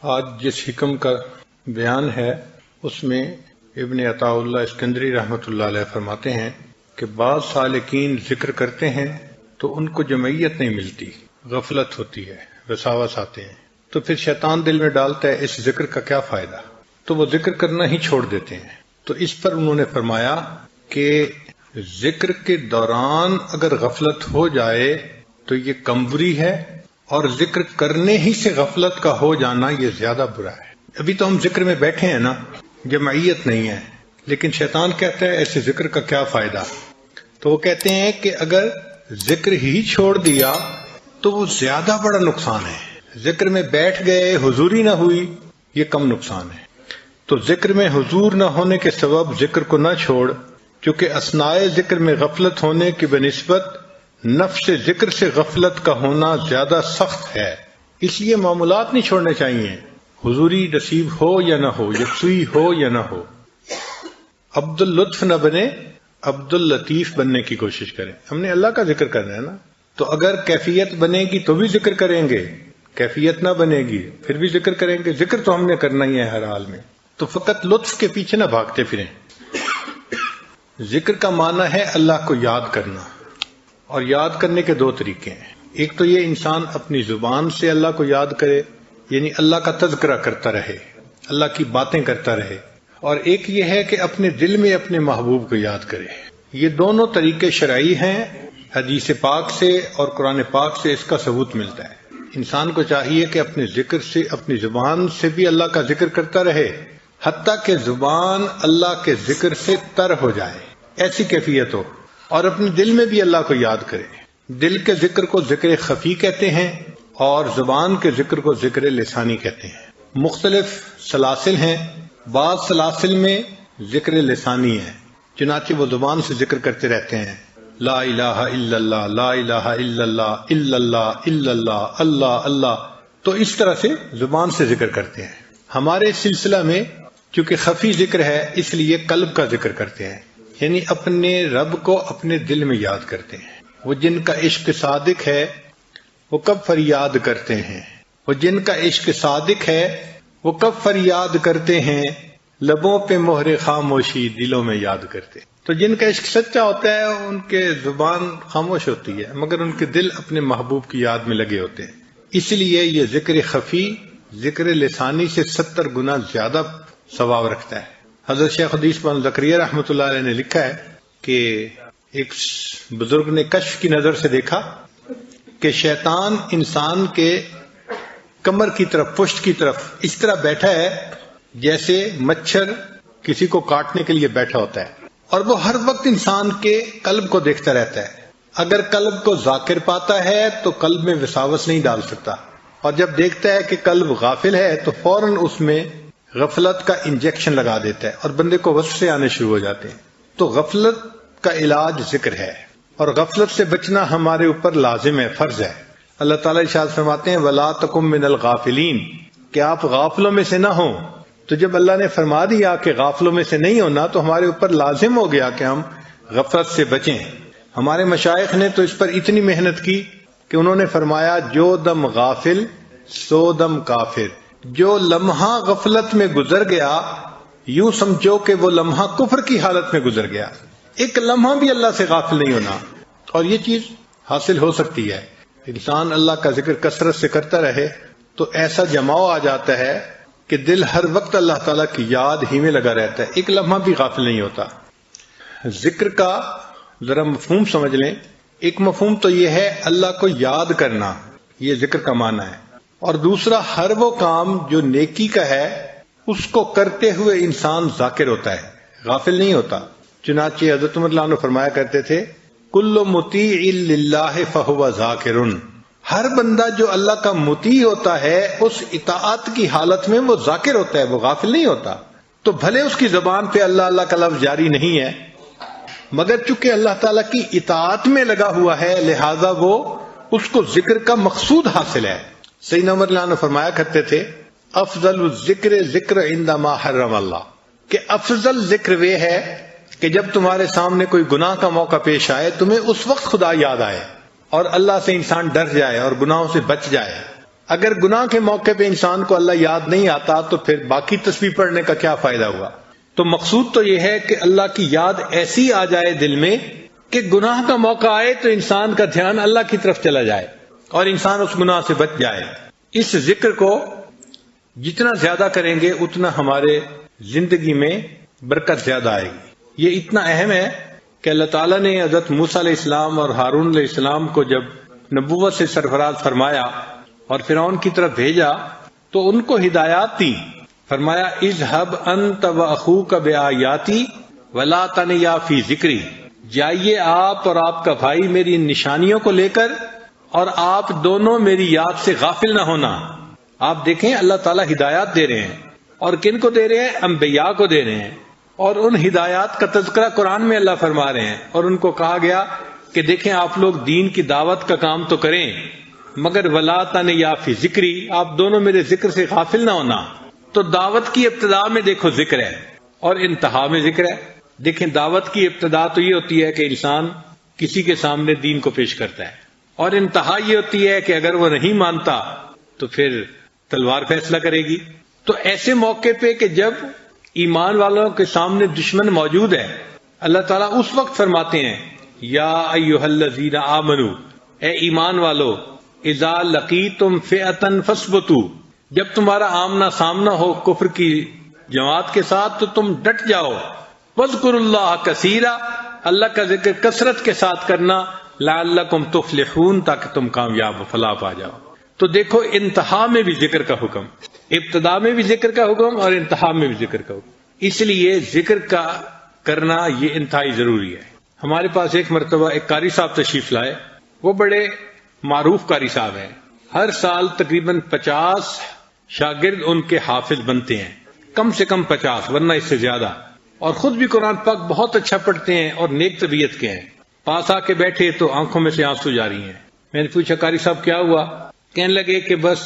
آج جس حکم کا بیان ہے اس میں ابن عطاء اللہ اسکندری رحمۃ اللہ علیہ فرماتے ہیں کہ بعض سالکین ذکر کرتے ہیں تو ان کو جمعیت نہیں ملتی، غفلت ہوتی ہے، وساوس آتے ہیں، تو پھر شیطان دل میں ڈالتا ہے اس ذکر کا کیا فائدہ، تو وہ ذکر کرنا ہی چھوڑ دیتے ہیں۔ تو اس پر انہوں نے فرمایا کہ ذکر کے دوران اگر غفلت ہو جائے تو یہ کمزوری ہے، اور ذکر کرنے ہی سے غفلت کا ہو جانا یہ زیادہ برا ہے۔ ابھی تو ہم ذکر میں بیٹھے ہیں نا، جمعیت نہیں ہے، لیکن شیطان کہتا ہے ایسے ذکر کا کیا فائدہ۔ تو وہ کہتے ہیں کہ اگر ذکر ہی چھوڑ دیا تو وہ زیادہ بڑا نقصان ہے۔ ذکر میں بیٹھ گئے، حضوری نہ ہوئی، یہ کم نقصان ہے۔ تو ذکر میں حضور نہ ہونے کے سبب ذکر کو نہ چھوڑ، کیونکہ اثناء ذکر میں غفلت ہونے کی بنسبت نفس ذکر سے غفلت کا ہونا زیادہ سخت ہے، اس لیے معمولات نہیں چھوڑنے چاہیے، حضوری نصیب ہو یا نہ ہو، یکسوئی ہو یا نہ ہو۔ عبد اللطف نہ بنے، عبد اللطیف بننے کی کوشش کریں۔ ہم نے اللہ کا ذکر کرنا ہے نا، تو اگر کیفیت بنے گی تو بھی ذکر کریں گے، کیفیت نہ بنے گی پھر بھی ذکر کریں گے۔ ذکر تو ہم نے کرنا ہی ہے ہر حال میں، تو فقط لطف کے پیچھے نہ بھاگتے پھریں۔ ذکر کا معنی ہے اللہ کو یاد کرنا، اور یاد کرنے کے دو طریقے ہیں۔ ایک تو یہ انسان اپنی زبان سے اللہ کو یاد کرے، یعنی اللہ کا تذکرہ کرتا رہے، اللہ کی باتیں کرتا رہے، اور ایک یہ ہے کہ اپنے دل میں اپنے محبوب کو یاد کرے۔ یہ دونوں طریقے شرعی ہیں، حدیث پاک سے اور قرآن پاک سے اس کا ثبوت ملتا ہے۔ انسان کو چاہیے کہ اپنے ذکر سے، اپنی زبان سے بھی اللہ کا ذکر کرتا رہے، حتیٰ کہ زبان اللہ کے ذکر سے تر ہو جائے، ایسی کیفیت ہو، اور اپنے دل میں بھی اللہ کو یاد کرے۔ دل کے ذکر کو ذکر خفی کہتے ہیں، اور زبان کے ذکر کو ذکر لسانی کہتے ہیں۔ مختلف سلاسل ہیں، بعض سلاسل میں ذکر لسانی ہے، چنانچہ وہ زبان سے ذکر کرتے رہتے ہیں، لا الہ الا اللہ، لا الہ الا اللہ، الا اللہ، الا اللہ، اللہ اللہ، تو اس طرح سے زبان سے ذکر کرتے ہیں۔ ہمارے سلسلہ میں چونکہ خفی ذکر ہے اس لیے قلب کا ذکر کرتے ہیں، یعنی اپنے رب کو اپنے دل میں یاد کرتے ہیں۔ وہ جن کا عشق صادق ہے وہ کب فریاد کرتے ہیں، وہ جن کا عشق صادق ہے وہ کب فریاد کرتے ہیں، لبوں پہ مہر خاموشی دلوں میں یاد کرتے ہیں۔ تو جن کا عشق سچا ہوتا ہے ان کے زبان خاموش ہوتی ہے، مگر ان کے دل اپنے محبوب کی یاد میں لگے ہوتے ہیں۔ اس لیے یہ ذکر خفی ذکر لسانی سے 70 گنا زیادہ ثواب رکھتا ہے۔ حضرت شیخ حدیث بن زکریا رحمۃ اللہ علیہ نے لکھا ہے کہ ایک بزرگ نے کشف کی نظر سے دیکھا کہ شیطان انسان کے کمر کی طرف، پشت کی طرف اس طرح بیٹھا ہے جیسے مچھر کسی کو کاٹنے کے لیے بیٹھا ہوتا ہے، اور وہ ہر وقت انسان کے قلب کو دیکھتا رہتا ہے۔ اگر قلب کو ذاکر پاتا ہے تو قلب میں وساوس نہیں ڈال سکتا، اور جب دیکھتا ہے کہ قلب غافل ہے تو فوراً اس میں غفلت کا انجیکشن لگا دیتا ہے اور بندے کو وسوسے آنے شروع ہو جاتے ہیں۔ تو غفلت کا علاج ذکر ہے، اور غفلت سے بچنا ہمارے اوپر لازم ہے، فرض ہے۔ اللہ تعالیٰ ارشاد فرماتے ہیں وَلَا تَكُن مِّنَ الْغَافِلِينَ، کہ آپ غافلوں میں سے نہ ہوں۔ تو جب اللہ نے فرما دیا کہ غافلوں میں سے نہیں ہونا تو ہمارے اوپر لازم ہو گیا کہ ہم غفلت سے بچیں۔ ہمارے مشائخ نے تو اس پر اتنی محنت کی کہ انہوں نے فرمایا جو دم غافل سو دم کافر، جو لمحہ غفلت میں گزر گیا یوں سمجھو کہ وہ لمحہ کفر کی حالت میں گزر گیا۔ ایک لمحہ بھی اللہ سے غافل نہیں ہونا، اور یہ چیز حاصل ہو سکتی ہے۔ انسان اللہ کا ذکر کثرت سے کرتا رہے تو ایسا جماؤ آ جاتا ہے کہ دل ہر وقت اللہ تعالیٰ کی یاد ہی میں لگا رہتا ہے، ایک لمحہ بھی غافل نہیں ہوتا۔ ذکر کا ذرا مفہوم سمجھ لیں۔ ایک مفہوم تو یہ ہے اللہ کو یاد کرنا، یہ ذکر کا معنی ہے، اور دوسرا ہر وہ کام جو نیکی کا ہے اس کو کرتے ہوئے انسان ذاکر ہوتا ہے، غافل نہیں ہوتا۔ چنانچہ حضرت عمر رضی اللہ عنہ فرمایا کرتے تھے کل مطیع للہ فہو ذاکر، ہر بندہ جو اللہ کا مطیع ہوتا ہے اس اطاعت کی حالت میں وہ ذاکر ہوتا ہے، وہ غافل نہیں ہوتا۔ تو بھلے اس کی زبان پہ اللہ اللہ کا لفظ جاری نہیں ہے، مگر چونکہ اللہ تعالیٰ کی اطاعت میں لگا ہوا ہے لہذا وہ اس کو ذکر کا مقصود حاصل ہے۔ سیدنا عمر رضی اللہ عنہ فرمایا کرتے تھے افضل الذکر ذکر عندما حرم اللہ، کہ افضل ذکر وہ ہے کہ جب تمہارے سامنے کوئی گناہ کا موقع پیش آئے تمہیں اس وقت خدا یاد آئے اور اللہ سے انسان ڈر جائے اور گناہوں سے بچ جائے۔ اگر گناہ کے موقع پہ انسان کو اللہ یاد نہیں آتا تو پھر باقی تسبیح پڑھنے کا کیا فائدہ ہوا؟ تو مقصود تو یہ ہے کہ اللہ کی یاد ایسی آ جائے دل میں کہ گناہ کا موقع آئے تو انسان کا دھیان اللہ کی طرف چلا جائے اور انسان اس گناہ سے بچ جائے۔ اس ذکر کو جتنا زیادہ کریں گے اتنا ہمارے زندگی میں برکت زیادہ آئے گی۔ یہ اتنا اہم ہے کہ اللہ تعالیٰ نے حضرت موسیٰ علیہ السلام اور ہارون علیہ السلام کو جب نبوت سے سرفراز فرمایا اور فرعون کی طرف بھیجا تو ان کو ہدایات دی۔ فرمایا اذهب انت واخوک بآیاتی ولا تنیا فی ذکری، جائیے آپ اور آپ کا بھائی میری ان نشانیوں کو لے کر اور آپ دونوں میری یاد سے غافل نہ ہونا۔ آپ دیکھیں اللہ تعالیٰ ہدایات دے رہے ہیں، اور کن کو دے رہے ہیں؟ انبیاء کو دے رہے ہیں، اور ان ہدایات کا تذکرہ قرآن میں اللہ فرما رہے ہیں، اور ان کو کہا گیا کہ دیکھیں آپ لوگ دین کی دعوت کا کام تو کریں مگر ولا تنیا فی ذکری، آپ دونوں میرے ذکر سے غافل نہ ہونا۔ تو دعوت کی ابتدا میں دیکھو ذکر ہے اور انتہا میں ذکر ہے۔ دیکھیں دعوت کی ابتدا تو یہ ہوتی ہے کہ انسان کسی کے سامنے دین کو پیش کرتا ہے، اور انتہا یہ ہوتی ہے کہ اگر وہ نہیں مانتا تو پھر تلوار فیصلہ کرے گی۔ تو ایسے موقع پہ کہ جب ایمان والوں کے سامنے دشمن موجود ہے، اللہ تعالیٰ اس وقت فرماتے ہیں یا ایھا الذین آمنو، اے ایمان والو، اذا لقیتم فئۃ فاثبتوا، جب تمہارا آمنا سامنا ہو کفر کی جماعت کے ساتھ تو تم ڈٹ جاؤ۔ واذکروا اللہ کثیرا، اللہ کا ذکر کثرت کے ساتھ کرنا، لعلکم تفلحون، تاکہ تم کامیاب و فلاح پا جاؤ۔ تو دیکھو انتہا میں بھی ذکر کا حکم، ابتدا میں بھی ذکر کا حکم اور انتہا میں بھی ذکر کا حکم۔ اس لیے ذکر کا کرنا یہ انتہائی ضروری ہے۔ ہمارے پاس ایک مرتبہ ایک قاری صاحب تشریف لائے، وہ بڑے معروف قاری صاحب ہیں، ہر سال تقریباً 50 شاگرد ان کے حافظ بنتے ہیں، کم سے کم 50 ورنہ اس سے زیادہ، اور خود بھی قرآن پاک بہت اچھا پڑھتے ہیں اور نیک طبیعت کے ہیں۔ پاس آ کے بیٹھے تو آنکھوں میں سے آنسو جاری ہیں۔ میں نے پوچھا قاری صاحب کیا ہوا؟ کہنے لگے کہ بس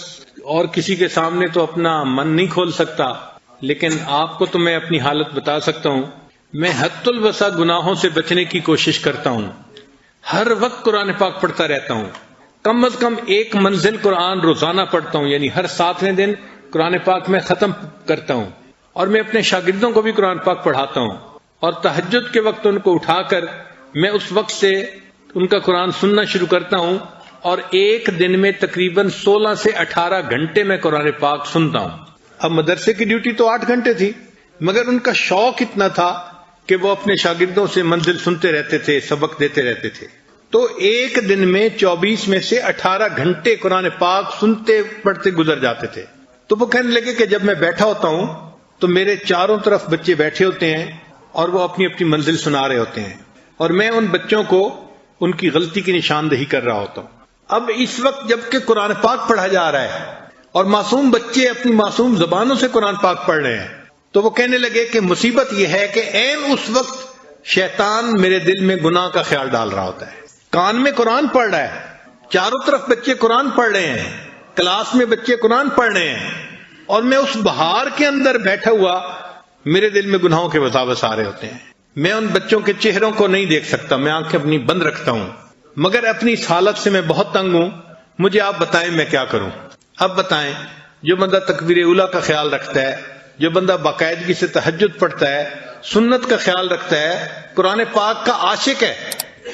اور کسی کے سامنے تو اپنا من نہیں کھول سکتا، لیکن آپ کو تو میں اپنی حالت بتا سکتا ہوں، میں حد الوسع گناہوں سے بچنے کی کوشش کرتا ہوں، ہر وقت قرآن پاک پڑھتا رہتا ہوں، کم از کم ایک منزل قرآن روزانہ پڑھتا ہوں، یعنی ہر 7ویں دن قرآن پاک میں ختم کرتا ہوں، اور میں اپنے شاگردوں کو بھی قرآن پاک پڑھاتا ہوں، اور تہجد کے وقت ان کو اٹھا کر میں اس وقت سے ان کا قرآن سننا شروع کرتا ہوں، اور ایک دن میں تقریباً 16 سے 18 گھنٹے میں قرآن پاک سنتا ہوں۔ اب مدرسے کی ڈیوٹی تو 8 گھنٹے تھی، مگر ان کا شوق اتنا تھا کہ وہ اپنے شاگردوں سے منزل سنتے رہتے تھے، سبق دیتے رہتے تھے۔ تو ایک دن میں 24 میں سے 18 گھنٹے قرآن پاک سنتے پڑھتے گزر جاتے تھے۔ تو وہ کہنے لگے کہ جب میں بیٹھا ہوتا ہوں تو میرے چاروں طرف بچے بیٹھے ہوتے ہیں اور وہ اپنی اپنی منزل سنا رہے ہوتے ہیں، اور میں ان بچوں کو ان کی غلطی کی نشاندہی کر رہا ہوتا ہوں۔ اب اس وقت جب کہ قرآن پاک پڑھا جا رہا ہے اور معصوم بچے اپنی معصوم زبانوں سے قرآن پاک پڑھ رہے ہیں، تو وہ کہنے لگے کہ مصیبت یہ ہے کہ عین اس وقت شیطان میرے دل میں گناہ کا خیال ڈال رہا ہوتا ہے۔ کان میں قرآن پڑھ رہا ہے، چاروں طرف بچے قرآن پڑھ رہے ہیں، کلاس میں بچے قرآن پڑھ رہے ہیں، اور میں اس بہار کے اندر بیٹھا ہوا میرے دل میں گناہوں کے وساوس آ رہے ہوتے ہیں۔ میں ان بچوں کے چہروں کو نہیں دیکھ سکتا، میں آنکھیں اپنی بند رکھتا ہوں، مگر اپنی اس حالت سے میں بہت تنگ ہوں۔ مجھے آپ بتائیں میں کیا کروں؟ اب بتائیں، جو بندہ تکبیر اولیٰ کا خیال رکھتا ہے، جو بندہ باقاعدگی سے تہجد پڑھتا ہے، سنت کا خیال رکھتا ہے، قرآن پاک کا عاشق ہے،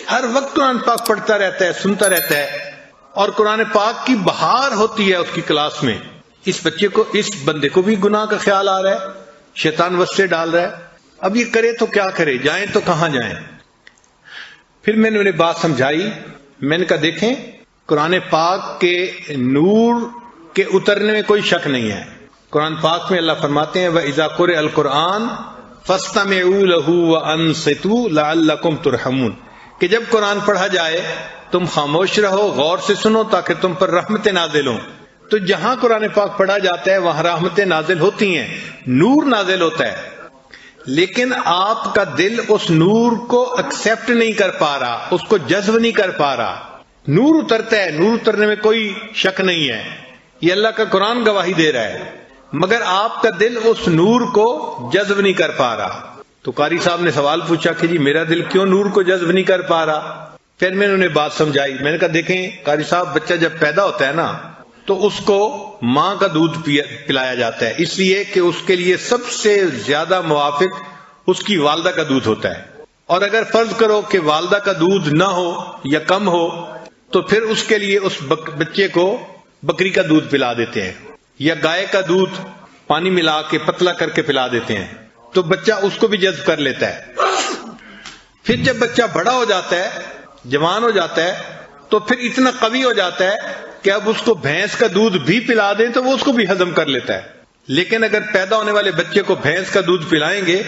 ہر وقت قرآن پاک پڑھتا رہتا ہے، سنتا رہتا ہے، اور قرآن پاک کی بہار ہوتی ہے اس کی کلاس میں، اس بچے کو، اس بندے کو بھی گناہ کا خیال آ رہا ہے، شیطان وسوسے ڈال رہا ہے۔ اب یہ کرے تو کیا کرے، جائیں تو کہاں جائیں؟ پھر میں نے انہیں بات سمجھائی، میں نے کہا دیکھیں قرآن پاک کے نور کے اترنے میں کوئی شک نہیں ہے۔ قرآن پاک میں اللہ فرماتے ہیں وَإِذَا قُرِئَ الْقُرْآنُ فَاسْتَمِعُوا لَهُ وَأَنصِتُوا لَعَلَّكُمْ تُرْحَمُونَ، کہ جب قرآن پڑھا جائے تم خاموش رہو، غور سے سنو تاکہ تم پر رحمتیں نازل ہوں۔ تو جہاں قرآن پاک پڑھا جاتا ہے وہاں رحمتیں نازل ہوتی ہیں، نور نازل ہوتا ہے، لیکن آپ کا دل اس نور کو ایکسپٹ نہیں کر پا رہا، اس کو جذب نہیں کر پا رہا۔ نور اترتا ہے، نور اترنے میں کوئی شک نہیں ہے، یہ اللہ کا قرآن گواہی دے رہا ہے، مگر آپ کا دل اس نور کو جذب نہیں کر پا رہا۔ تو قاری صاحب نے سوال پوچھا کہ جی میرا دل کیوں نور کو جذب نہیں کر پا رہا؟ پھر میں نے انہیں بات سمجھائی، میں نے کہا دیکھیں قاری صاحب، بچہ جب پیدا ہوتا ہے نا تو اس کو ماں کا دودھ پلایا جاتا ہے، اس لیے کہ اس کے لیے سب سے زیادہ موافق اس کی والدہ کا دودھ ہوتا ہے. اور اگر فرض کرو کہ والدہ کا دودھ نہ ہو یا کم ہو تو پھر اس کے لیے اس بچے کو بکری کا دودھ پلا دیتے ہیں یا گائے کا دودھ پانی ملا کے پتلا کر کے پلا دیتے ہیں، تو بچہ اس کو بھی جذب کر لیتا ہے. پھر جب بچہ بڑا ہو جاتا ہے، جوان ہو جاتا ہے، تو پھر اتنا قوی ہو جاتا ہے کہ اب اس کو بھینس کا دودھ بھی پلا دیں تو وہ اس کو بھی ہضم کر لیتا ہے. لیکن اگر پیدا ہونے والے بچے کو بھینس کا دودھ پلائیں گے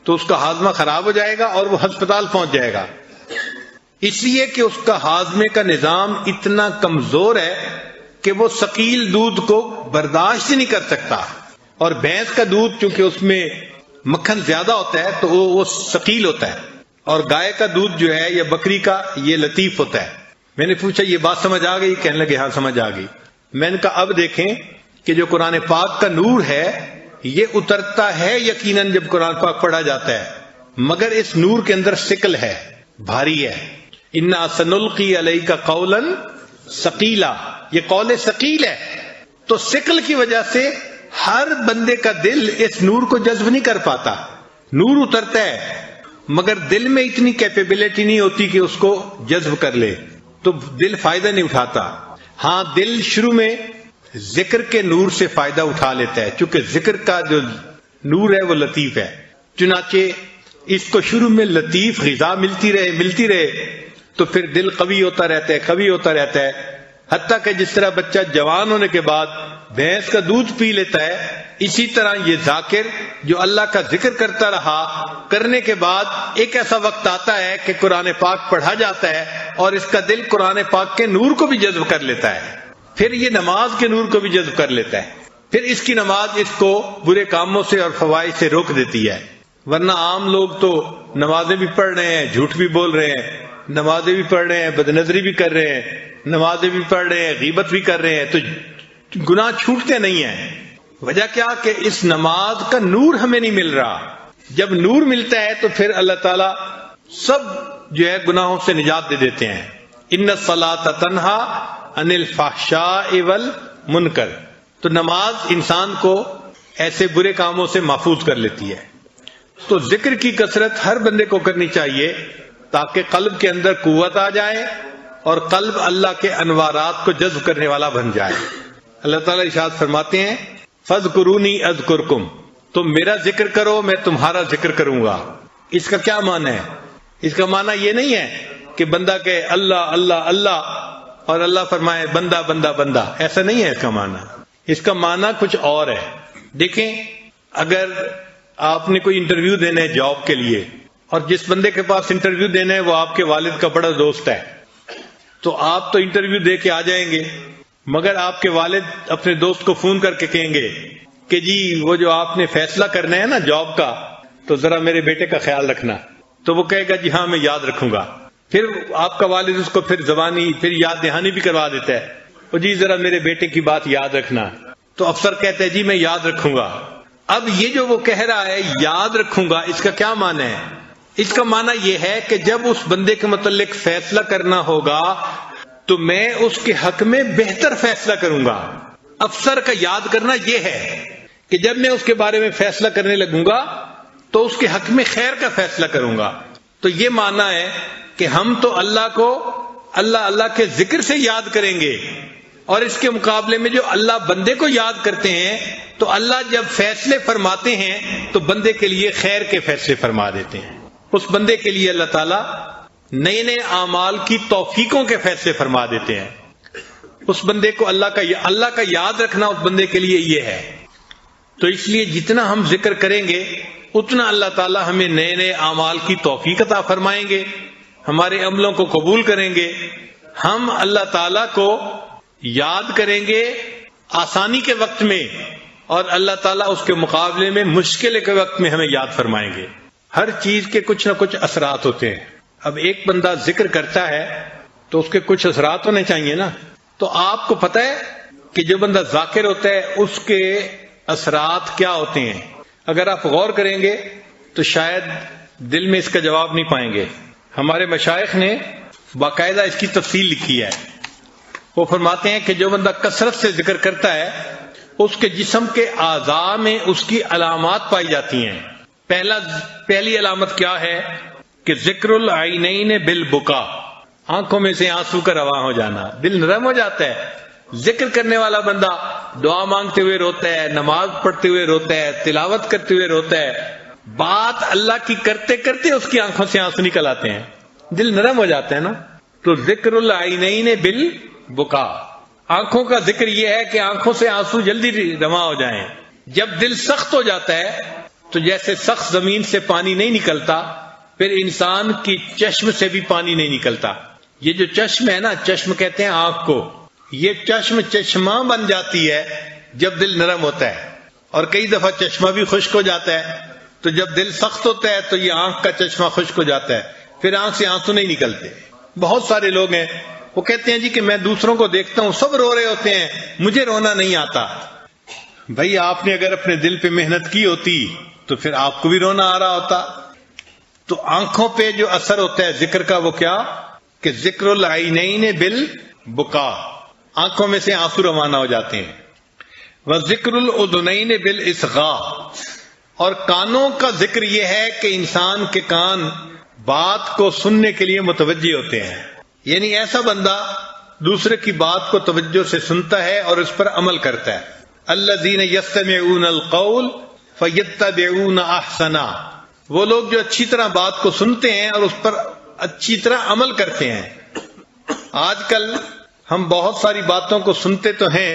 تو اس کا ہاضمہ خراب ہو جائے گا اور وہ ہسپتال پہنچ جائے گا، اس لیے کہ اس کا ہاضمے کا نظام اتنا کمزور ہے کہ وہ ثقیل دودھ کو برداشت ہی نہیں کر سکتا. اور بھینس کا دودھ چونکہ اس میں مکھن زیادہ ہوتا ہے تو وہ ثقیل ہوتا ہے، اور گائے کا دودھ جو ہے یا بکری کا یہ لطیف ہوتا ہے. میں نے پوچھا یہ بات سمجھ آ گئی؟ کہنے لگے ہاں سمجھ آ گئی. میں نے کہا اب دیکھیں کہ جو قرآن پاک کا نور ہے یہ اترتا ہے یقیناً جب قرآن پاک پڑھا جاتا ہے، مگر اس نور کے اندر ثقل ہے، بھاری ہے. انا سنلقی علیک قولا ثقیلا، یہ قول ثقیل ہے. تو ثقل کی وجہ سے ہر بندے کا دل اس نور کو جذب نہیں کر پاتا. نور اترتا ہے مگر دل میں اتنی کیپیبلٹی نہیں ہوتی کہ اس کو جذب کر لے، تو دل فائدہ نہیں اٹھاتا. ہاں دل شروع میں ذکر کے نور سے فائدہ اٹھا لیتا ہے، چونکہ ذکر کا جو نور ہے وہ لطیف ہے. چنانچہ اس کو شروع میں لطیف غذا ملتی رہے تو پھر دل قوی ہوتا رہتا ہے، حتیٰ کہ جس طرح بچہ جوان ہونے کے بعد بھینس کا دودھ پی لیتا ہے، اسی طرح یہ ذاکر جو اللہ کا ذکر کرتا رہا، کرنے کے بعد ایک ایسا وقت آتا ہے کہ قرآن پاک پڑھا جاتا ہے اور اس کا دل قرآن پاک کے نور کو بھی جذب کر لیتا ہے، پھر یہ نماز کے نور کو بھی جذب کر لیتا ہے. پھر اس کی نماز اس کو برے کاموں سے اور فوائد سے روک دیتی ہے. ورنہ عام لوگ تو نمازیں بھی پڑھ رہے ہیں، جھوٹ بھی بول رہے ہیں، نمازیں بھی پڑھ رہے ہیں، بدنظری بھی کر رہے ہیں، نمازیں بھی پڑھ رہے ہیں، غیبت بھی کر رہے ہیں، تو گناہ چھوٹتے نہیں ہیں. وجہ کیا کہ اس نماز کا نور ہمیں نہیں مل رہا. جب نور ملتا ہے تو پھر اللہ تعالیٰ سب جو ہے گناہوں سے نجات دے دیتے ہیں. ان الصلاۃ تنہا عن الفحشاء والمنکر. تو نماز انسان کو ایسے برے کاموں سے محفوظ کر لیتی ہے. تو ذکر کی کثرت ہر بندے کو کرنی چاہیے تاکہ قلب کے اندر قوت آ جائے اور قلب اللہ کے انوارات کو جذب کرنے والا بن جائے. اللہ تعالیٰ ارشاد فرماتے ہیں فاذکرونی اذکرکم، تم میرا ذکر کرو میں تمہارا ذکر کروں گا. اس کا کیا معنی ہے؟ اس کا معنی یہ نہیں ہے کہ بندہ کہے اللہ اللہ اللہ اور اللہ فرمائے بندہ بندہ بندہ، ایسا نہیں ہے اس کا معنی. اس کا معنی کچھ اور ہے. دیکھیں اگر آپ نے کوئی انٹرویو دینا ہے جاب کے لیے اور جس بندے کے پاس انٹرویو دینا ہے وہ آپ کے والد کا بڑا دوست ہے، تو آپ تو انٹرویو دے کے آ جائیں گے، مگر آپ کے والد اپنے دوست کو فون کر کے کہیں گے کہ جی وہ جو آپ نے فیصلہ کرنا ہے نا جاب کا، تو ذرا میرے بیٹے کا خیال رکھنا. تو وہ کہے گا جی ہاں میں یاد رکھوں گا. پھر آپ کا والد اس کو پھر زبانی پھر یاد دہانی بھی کروا دیتا ہے، وہ جی ذرا میرے بیٹے کی بات یاد رکھنا. تو افسر کہتے ہیں جی میں یاد رکھوں گا. اب یہ جو وہ کہہ رہا ہے یاد رکھوں گا، اس کا کیا معنی ہے؟ اس کا معنی یہ ہے کہ جب اس بندے کے متعلق فیصلہ کرنا ہوگا تو میں اس کے حق میں بہتر فیصلہ کروں گا. افسر کا یاد کرنا یہ ہے کہ جب میں اس کے بارے میں فیصلہ کرنے لگوں گا تو اس کے حق میں خیر کا فیصلہ کروں گا. تو یہ معنی ہے کہ ہم تو اللہ کو اللہ کے ذکر سے یاد کریں گے، اور اس کے مقابلے میں جو اللہ بندے کو یاد کرتے ہیں تو اللہ جب فیصلے فرماتے ہیں تو بندے کے لیے خیر کے فیصلے فرما دیتے ہیں. اس بندے کے لیے اللہ تعالیٰ نئے نئے اعمال کی توفیقوں کے فیصلے فرما دیتے ہیں. اس بندے کو اللہ کا یاد رکھنا اس بندے کے لیے یہ ہے. تو اس لیے جتنا ہم ذکر کریں گے اتنا اللہ تعالیٰ ہمیں نئے نئے اعمال کی توفیق عطا فرمائیں گے، ہمارے عملوں کو قبول کریں گے. ہم اللہ تعالیٰ کو یاد کریں گے آسانی کے وقت میں، اور اللہ تعالیٰ اس کے مقابلے میں مشکل کے وقت میں ہمیں یاد فرمائیں گے. ہر چیز کے کچھ نہ کچھ اثرات ہوتے ہیں. اب ایک بندہ ذکر کرتا ہے تو اس کے کچھ اثرات ہونے چاہیے نا. تو آپ کو پتہ ہے کہ جو بندہ ذاکر ہوتا ہے اس کے اثرات کیا ہوتے ہیں؟ اگر آپ غور کریں گے تو شاید دل میں اس کا جواب نہیں پائیں گے. ہمارے مشائخ نے باقاعدہ اس کی تفصیل لکھی ہے. وہ فرماتے ہیں کہ جو بندہ کثرت سے ذکر کرتا ہے اس کے جسم کے اعضاء میں اس کی علامات پائی جاتی ہیں. پہلی علامت کیا ہے کہ ذکر العینین بالبکا، آنکھوں میں سے آنسو کا رواں ہو جانا، دل نرم ہو جاتا ہے. ذکر کرنے والا بندہ دعا مانگتے ہوئے روتا ہے، نماز پڑھتے ہوئے روتا ہے، تلاوت کرتے ہوئے روتا ہے، بات اللہ کی کرتے کرتے اس کی آنکھوں سے آنسو نکل آتے ہیں، دل نرم ہو جاتا ہے نا. تو ذکر العینین بالبکا، آنکھوں کا ذکر یہ ہے کہ آنکھوں سے آنسو جلدی رواں ہو جائیں. جب دل سخت ہو جاتا ہے تو جیسے سخت زمین سے پانی نہیں نکلتا، پھر انسان کی چشم سے بھی پانی نہیں نکلتا. یہ جو چشم ہے نا، چشم کہتے ہیں آنکھ کو، یہ چشم چشمہ بن جاتی ہے جب دل نرم ہوتا ہے، اور کئی دفعہ چشمہ بھی خشک ہو جاتا ہے. تو جب دل سخت ہوتا ہے تو یہ آنکھ کا چشمہ خشک ہو جاتا ہے، پھر آنکھ سے آنسو نہیں نکلتے. بہت سارے لوگ ہیں وہ کہتے ہیں جی کہ میں دوسروں کو دیکھتا ہوں سب رو رہے ہوتے ہیں، مجھے رونا نہیں آتا. بھائی آپ نے اگر اپنے دل پہ محنت کی ہوتی تو پھر آپ کو بھی رونا آ رہا ہوتا. تو آنکھوں پہ جو اثر ہوتا ہے ذکر کا وہ کیا کہ ذکر العینین بالبکا، آنکھوں میں سے آنسو روانہ ہو جاتے ہیں. وذکر الاذنین بالاصغاء، اور کانوں کا ذکر یہ ہے کہ انسان کے کان بات کو سننے کے لیے متوجہ ہوتے ہیں. یعنی ایسا بندہ دوسرے کی بات کو توجہ سے سنتا ہے اور اس پر عمل کرتا ہے. الذین یستمعون القول فیتبعون احسنا، وہ لوگ جو اچھی طرح بات کو سنتے ہیں اور اس پر اچھی طرح عمل کرتے ہیں. آج کل ہم بہت ساری باتوں کو سنتے تو ہیں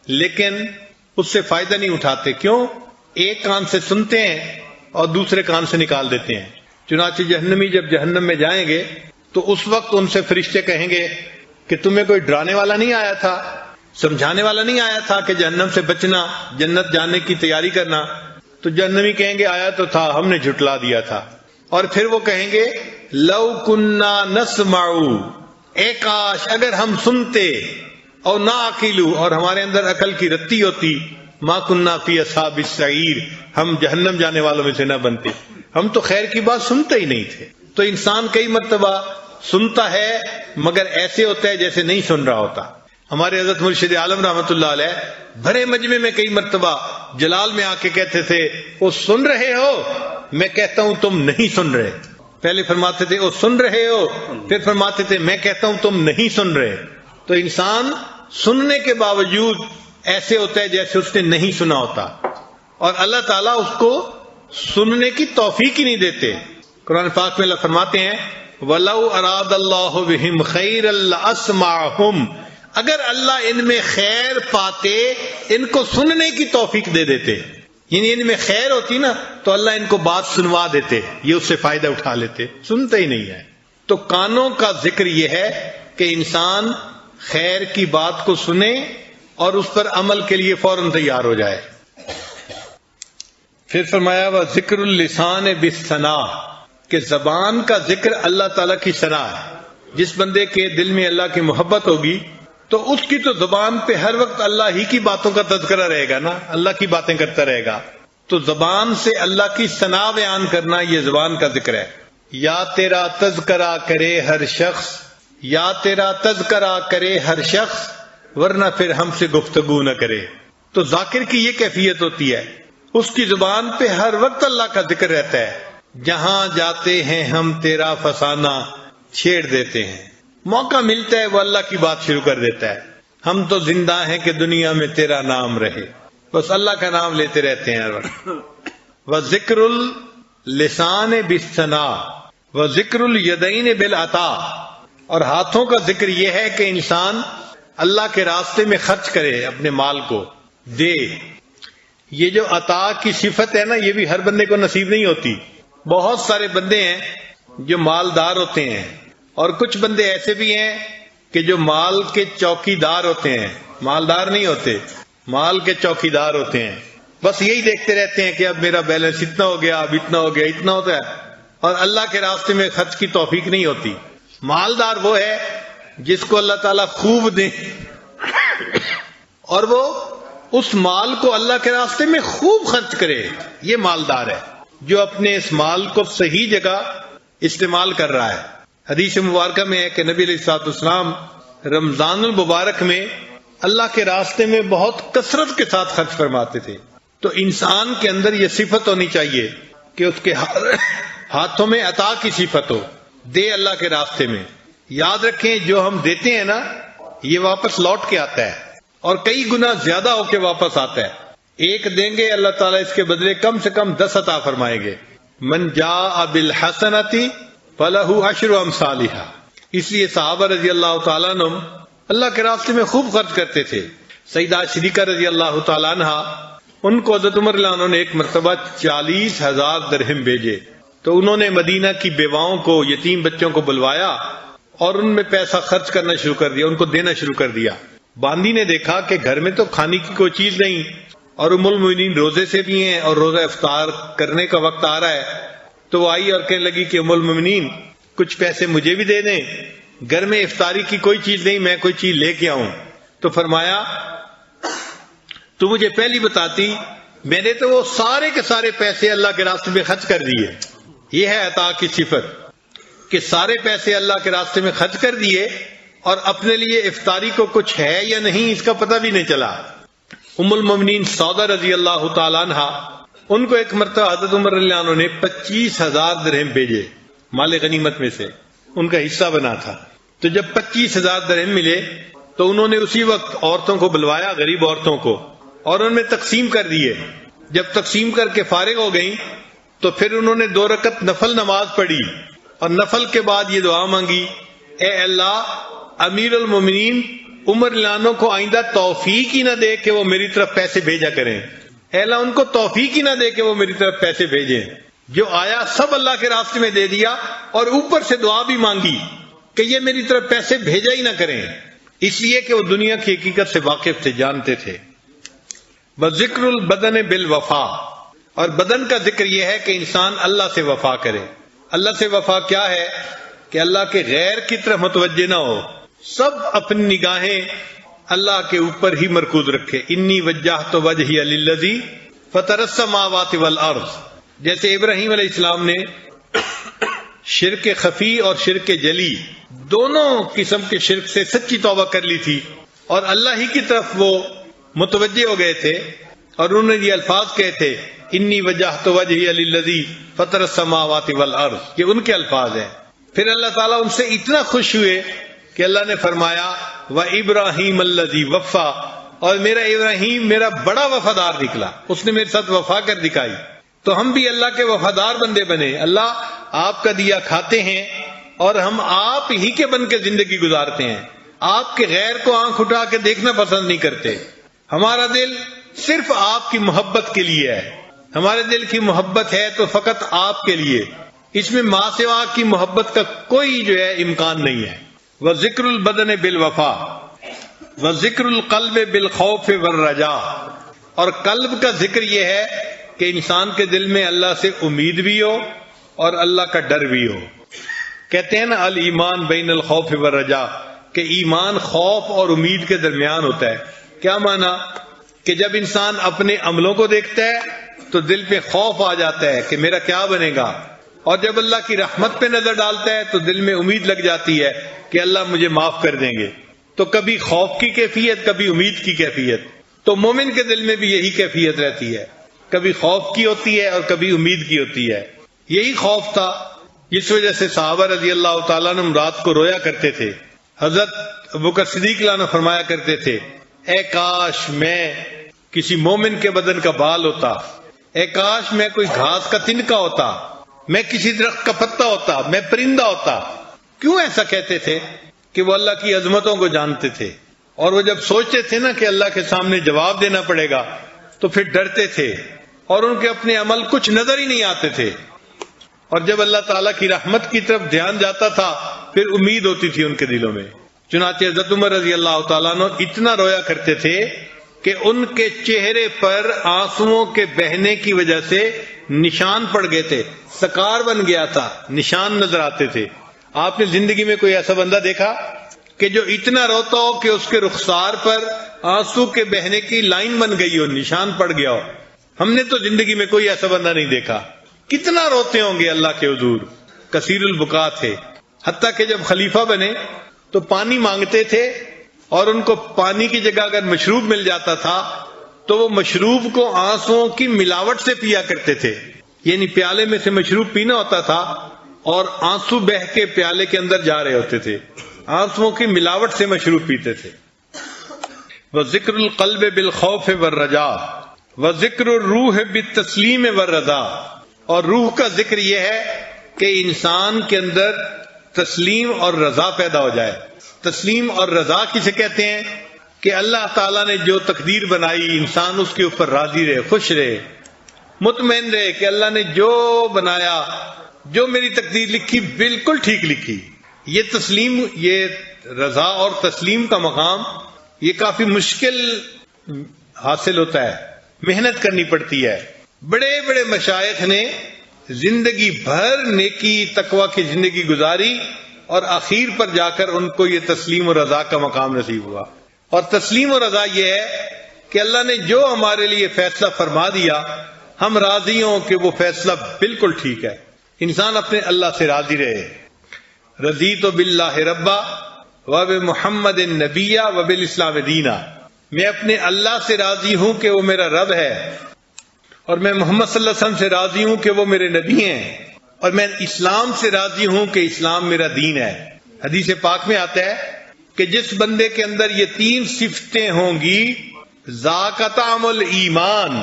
لیکن اس سے فائدہ نہیں اٹھاتے. کیوں؟ ایک کان سے سنتے ہیں اور دوسرے کان سے نکال دیتے ہیں. چنانچہ جہنمی جب جہنم میں جائیں گے تو اس وقت ان سے فرشتے کہیں گے کہ تمہیں کوئی ڈرانے والا نہیں آیا تھا، سمجھانے والا نہیں آیا تھا کہ جہنم سے بچنا، جنت جانے کی تیاری کرنا؟ تو جہنمی کہیں گے آیا تو تھا، ہم نے جھٹلا دیا تھا. اور پھر وہ کہیں گے لو کننا نسمع، اے کاش اگر ہم سنتے، اور نعقلوا، اور ہمارے اندر عقل کی رتی ہوتی، ما کننا فی اصحاب السعیر، ہم جہنم جانے والوں میں سے نہ بنتے. ہم تو خیر کی بات سنتے ہی نہیں تھے. تو انسان کئی مرتبہ سنتا ہے مگر ایسے ہوتا ہے جیسے نہیں سن رہا ہوتا. ہمارے حضرت مرشد عالم رحمت اللہ علیہ بھرے مجمع میں کئی مرتبہ جلال میں آ کے کہتے تھے وہ سن رہے ہو؟ میں کہتا ہوں تم نہیں سن رہے. پہلے فرماتے تھے وہ سن رہے ہو، پھر فرماتے تھے میں کہتا ہوں تم نہیں سن رہے. تو انسان سننے کے باوجود ایسے ہوتا ہے جیسے اس نے نہیں سنا ہوتا، اور اللہ تعالیٰ اس کو سننے کی توفیق ہی نہیں دیتے. قرآن پاک میں اللہ فرماتے ہیں وَلَوْ أَرَادَ اللَّهُ بِهِمْ خَيْرًا لَأَسْمَعَهُمْ، اگر اللہ ان میں خیر پاتے ان کو سننے کی توفیق دے دیتے، یعنی ان میں خیر ہوتی نا تو اللہ ان کو بات سنوا دیتے، یہ اس سے فائدہ اٹھا لیتے. سنتے ہی نہیں ہے. تو کانوں کا ذکر یہ ہے کہ انسان خیر کی بات کو سنے اور اس پر عمل کے لیے فوراً تیار ہو جائے. پھر فرمایا وذکر اللسان بالثناء، کہ زبان کا ذکر اللہ تعالیٰ کی ثنا ہے. جس بندے کے دل میں اللہ کی محبت ہوگی تو اس کی تو زبان پہ ہر وقت اللہ ہی کی باتوں کا تذکرہ رہے گا نا، اللہ کی باتیں کرتا رہے گا. تو زبان سے اللہ کی ثنا بیان کرنا یہ زبان کا ذکر ہے. یا تیرا تذکرہ کرے ہر شخص، یا تیرا تذکرہ کرے ہر شخص، ورنہ پھر ہم سے گفتگو نہ کرے. تو ذاکر کی یہ کیفیت ہوتی ہے، اس کی زبان پہ ہر وقت اللہ کا ذکر رہتا ہے. جہاں جاتے ہیں ہم تیرا فسانہ چھیڑ دیتے ہیں، موقع ملتا ہے وہ اللہ کی بات شروع کر دیتا ہے. ہم تو زندہ ہیں کہ دنیا میں تیرا نام رہے، بس اللہ کا نام لیتے رہتے ہیں ہر وقت. وذکر اللسان بالثناء وذکر الیدین بالعطاء، اور ہاتھوں کا ذکر یہ ہے کہ انسان اللہ کے راستے میں خرچ کرے، اپنے مال کو دے. یہ جو عطا کی صفت ہے نا یہ بھی ہر بندے کو نصیب نہیں ہوتی. بہت سارے بندے ہیں جو مالدار ہوتے ہیں، اور کچھ بندے ایسے بھی ہیں کہ جو مال کے چوکی دار ہوتے ہیں، مالدار نہیں ہوتے، مال کے چوکی دار ہوتے ہیں. بس یہی دیکھتے رہتے ہیں کہ اب میرا بیلنس اتنا ہو گیا، اب اتنا ہو گیا، اتنا ہوتا ہے، اور اللہ کے راستے میں خرچ کی توفیق نہیں ہوتی. مالدار وہ ہے جس کو اللہ تعالیٰ خوب دے اور وہ اس مال کو اللہ کے راستے میں خوب خرچ کرے، یہ مالدار ہے جو اپنے اس مال کو صحیح جگہ استعمال کر رہا ہے. حدیث مبارکہ میں ہے کہ نبی علیہ الصلوۃ والسلام رمضان المبارک میں اللہ کے راستے میں بہت کثرت کے ساتھ خرچ فرماتے تھے. تو انسان کے اندر یہ صفت ہونی چاہیے کہ اس کے ہاتھوں میں عطا کی صفت ہو، دے اللہ کے راستے میں. یاد رکھیں جو ہم دیتے ہیں نا یہ واپس لوٹ کے آتا ہے اور کئی گنا زیادہ ہو کے واپس آتا ہے. ایک دیں گے اللہ تعالیٰ اس کے بدلے کم سے کم 10 عطا فرمائیں گے. من جاء بالحسنۃ فلہ عشر امثالھا. اس لیے صحابہ رضی اللہ تعالیٰ عنہ اللہ کے راستے میں خوب خرچ کرتے تھے. سیدہ شریکہ رضی اللہ تعالیٰ عنہ، ان کو حضرت عمر رضی اللہ عنہ نے ایک مرتبہ 40,000 درہم بھیجے. تو انہوں نے مدینہ کی بیواؤں کو، یتیم بچوں کو بلوایا اور ان میں پیسہ خرچ کرنا شروع کر دیا، ان کو دینا شروع کر دیا. باندی نے دیکھا کہ گھر میں تو کھانے کی کوئی چیز نہیں اور ام المؤمنین روزے سے بھی ہیں اور روزہ افطار کرنے کا وقت آ رہا ہے. تو وہ آئی اور کہنے لگی کہ ام المؤمنین کچھ پیسے مجھے بھی دے دیں، گھر میں افطاری کی کوئی چیز نہیں، میں کوئی چیز لے کے آؤں. تو فرمایا تو مجھے پہلی بتاتی، میں نے تو وہ سارے کے سارے پیسے اللہ کے راستے میں خرچ کر دیے. یہ ہے عطا کی صفت کہ سارے پیسے اللہ کے راستے میں خرچ کر دیے اور اپنے لیے افطاری کو کچھ ہے یا نہیں اس کا پتہ بھی نہیں چلا. ام المؤمنین سودا رضی اللہ تعالیٰ عنہ، ان کو ایک مرتبہ حضرت عمر رضی اللہ عنہ نے 25,000 درہم بھیجے مال غنیمت میں سے، ان کا حصہ بنا تھا. تو جب 25,000 درہم ملے تو انہوں نے اسی وقت عورتوں کو بلوایا، غریب عورتوں کو، اور ان میں تقسیم کر دیے. جب تقسیم کر کے فارغ ہو گئیں تو پھر انہوں نے 2 رکعت نفل نماز پڑھی اور نفل کے بعد یہ دعا مانگی، اے اللہ امیر المومنین عمر رضی اللہ عنہ کو آئندہ توفیق ہی نہ دے کہ وہ میری طرف پیسے بھیجا کریں. اے اللہ ان کو توفیق ہی نہ دے کہ وہ میری طرف پیسے بھیجیں. جو آیا سب اللہ کے راستے میں دے دیا اور اوپر سے دعا بھی مانگی کہ یہ میری طرف پیسے بھیجا ہی نہ کریں، اس لیے کہ وہ دنیا کی حقیقت سے واقف تھے، جانتے تھے. وذکر البدن بالوفا، اور بدن کا ذکر یہ ہے کہ انسان اللہ سے وفا کرے. اللہ سے وفا کیا ہے؟ کہ اللہ کے غیر کی طرف متوجہ نہ ہو، سب اپنی نگاہیں اللہ کے اوپر ہی مرکوز رکھے. انی وجہت وجہی للذی فطر السماوات والارض. جیسے ابراہیم علیہ السلام نے شرک خفی اور شرک جلی دونوں قسم کے شرک سے سچی توبہ کر لی تھی اور اللہ ہی کی طرف وہ متوجہ ہو گئے تھے اور انہوں نے یہ الفاظ کہے تھے، انی وجہت وجہی للذی فطر السماوات والارض. یہ ان کے الفاظ ہیں. پھر اللہ تعالیٰ ان سے اتنا خوش ہوئے کہ اللہ نے فرمایا وَإِبْرَاهِيمَ الَّذِي وَفَّى، اور میرا ابراہیم میرا بڑا وفادار نکلا، اس نے میرے ساتھ وفا کر دکھائی. تو ہم بھی اللہ کے وفادار بندے بنے. اللہ آپ کا دیا کھاتے ہیں اور ہم آپ ہی کے بن کے زندگی گزارتے ہیں. آپ کے غیر کو آنکھ اٹھا کے دیکھنا پسند نہیں کرتے. ہمارا دل صرف آپ کی محبت کے لیے ہے. ہمارے دل کی محبت ہے تو فقط آپ کے لیے، اس میں ماں سوا کی محبت کا کوئی جو ہے امکان نہیں ہے. وذکر البدن بالوفا وذکر القلب بالخوف والرجاء، اور قلب کا ذکر یہ ہے کہ انسان کے دل میں اللہ سے امید بھی ہو اور اللہ کا ڈر بھی ہو. کہتے ہیں نا الایمان بین الخوف والرجاء، کہ ایمان خوف اور امید کے درمیان ہوتا ہے. کیا معنی؟ کہ جب انسان اپنے عملوں کو دیکھتا ہے تو دل پہ خوف آ جاتا ہے کہ میرا کیا بنے گا، اور جب اللہ کی رحمت پہ نظر ڈالتا ہے تو دل میں امید لگ جاتی ہے کہ اللہ مجھے معاف کر دیں گے. تو کبھی خوف کی کیفیت، کبھی امید کی کیفیت. تو مومن کے دل میں بھی یہی کیفیت رہتی ہے، کبھی خوف کی ہوتی ہے اور کبھی امید کی ہوتی ہے. یہی خوف تھا جس وجہ سے صحابہ رضی اللہ تعالیٰ عنہ رات کو رویا کرتے تھے. حضرت ابوبکر صدیق عنہ فرمایا کرتے تھے، اے کاش میں کسی مومن کے بدن کا بال ہوتا، اے کاش میں کوئی گھاس کا تنکا ہوتا، میں کسی درخت کا پتا ہوتا، میں پرندہ ہوتا. کیوں ایسا کہتے تھے؟ کہ وہ اللہ کی عظمتوں کو جانتے تھے اور وہ جب سوچتے تھے نا کہ اللہ کے سامنے جواب دینا پڑے گا تو پھر ڈرتے تھے اور ان کے اپنے عمل کچھ نظر ہی نہیں آتے تھے. اور جب اللہ تعالیٰ کی رحمت کی طرف دھیان جاتا تھا پھر امید ہوتی تھی ان کے دلوں میں. چنانچہ حضرت عمر رضی اللہ تعالیٰ عنہ اتنا رویا کرتے تھے کہ ان کے چہرے پر آنسوؤں کے بہنے کی وجہ سے نشان پڑ گئے تھے، سکار بن گیا تھا، نشان نظر آتے تھے. آپ نے زندگی میں کوئی ایسا بندہ دیکھا کہ جو اتنا روتا ہو کہ اس کے رخسار پر آنسو کے بہنے کی لائن بن گئی ہو، نشان پڑ گیا ہو؟ ہم نے تو زندگی میں کوئی ایسا بندہ نہیں دیکھا. کتنا روتے ہوں گے اللہ کے حضور، کثیر البکا تھے. حتیٰ کہ جب خلیفہ بنے تو پانی مانگتے تھے اور ان کو پانی کی جگہ اگر مشروب مل جاتا تھا تو وہ مشروب کو آنسوؤں کی ملاوٹ سے پیا کرتے تھے. یعنی پیالے میں سے مشروب پینا ہوتا تھا اور آنسو بہ کے پیالے کے اندر جا رہے ہوتے تھے، آنسوؤں کی ملاوٹ سے مشروب پیتے تھے. وذکر القلب بالخوف والرجاء وذکر الروح بالتسلیم والرضا. اور روح کا ذکر یہ ہے کہ انسان کے اندر تسلیم اور رضا پیدا ہو جائے. تسلیم اور رضا کسے کہتے ہیں؟ کہ اللہ تعالیٰ نے جو تقدیر بنائی انسان اس کے اوپر راضی رہے، خوش رہے، مطمئن رہے کہ اللہ نے جو بنایا، جو میری تقدیر لکھی بالکل ٹھیک لکھی. یہ تسلیم، یہ رضا اور تسلیم کا مقام یہ کافی مشکل حاصل ہوتا ہے، محنت کرنی پڑتی ہے. بڑے بڑے مشائخ نے زندگی بھر نیکی تقوی کی زندگی گزاری اور آخر پر جا کر ان کو یہ تسلیم و رضا کا مقام نصیب ہوا. اور تسلیم و رضا یہ ہے کہ اللہ نے جو ہمارے لیے فیصلہ فرما دیا ہم راضی ہوں کہ وہ فیصلہ بالکل ٹھیک ہے. انسان اپنے اللہ سے راضی رہے. رضیت باللہ ربا وبمحمد نبیا وبالاسلام دینا. میں اپنے اللہ سے راضی ہوں کہ وہ میرا رب ہے، اور میں محمد صلی اللہ علیہ وسلم سے راضی ہوں کہ وہ میرے نبی ہیں، اور میں اسلام سے راضی ہوں کہ اسلام میرا دین ہے. حدیث پاک میں آتا ہے کہ جس بندے کے اندر یہ تین صفتیں ہوں گی ذاق طعم الایمان،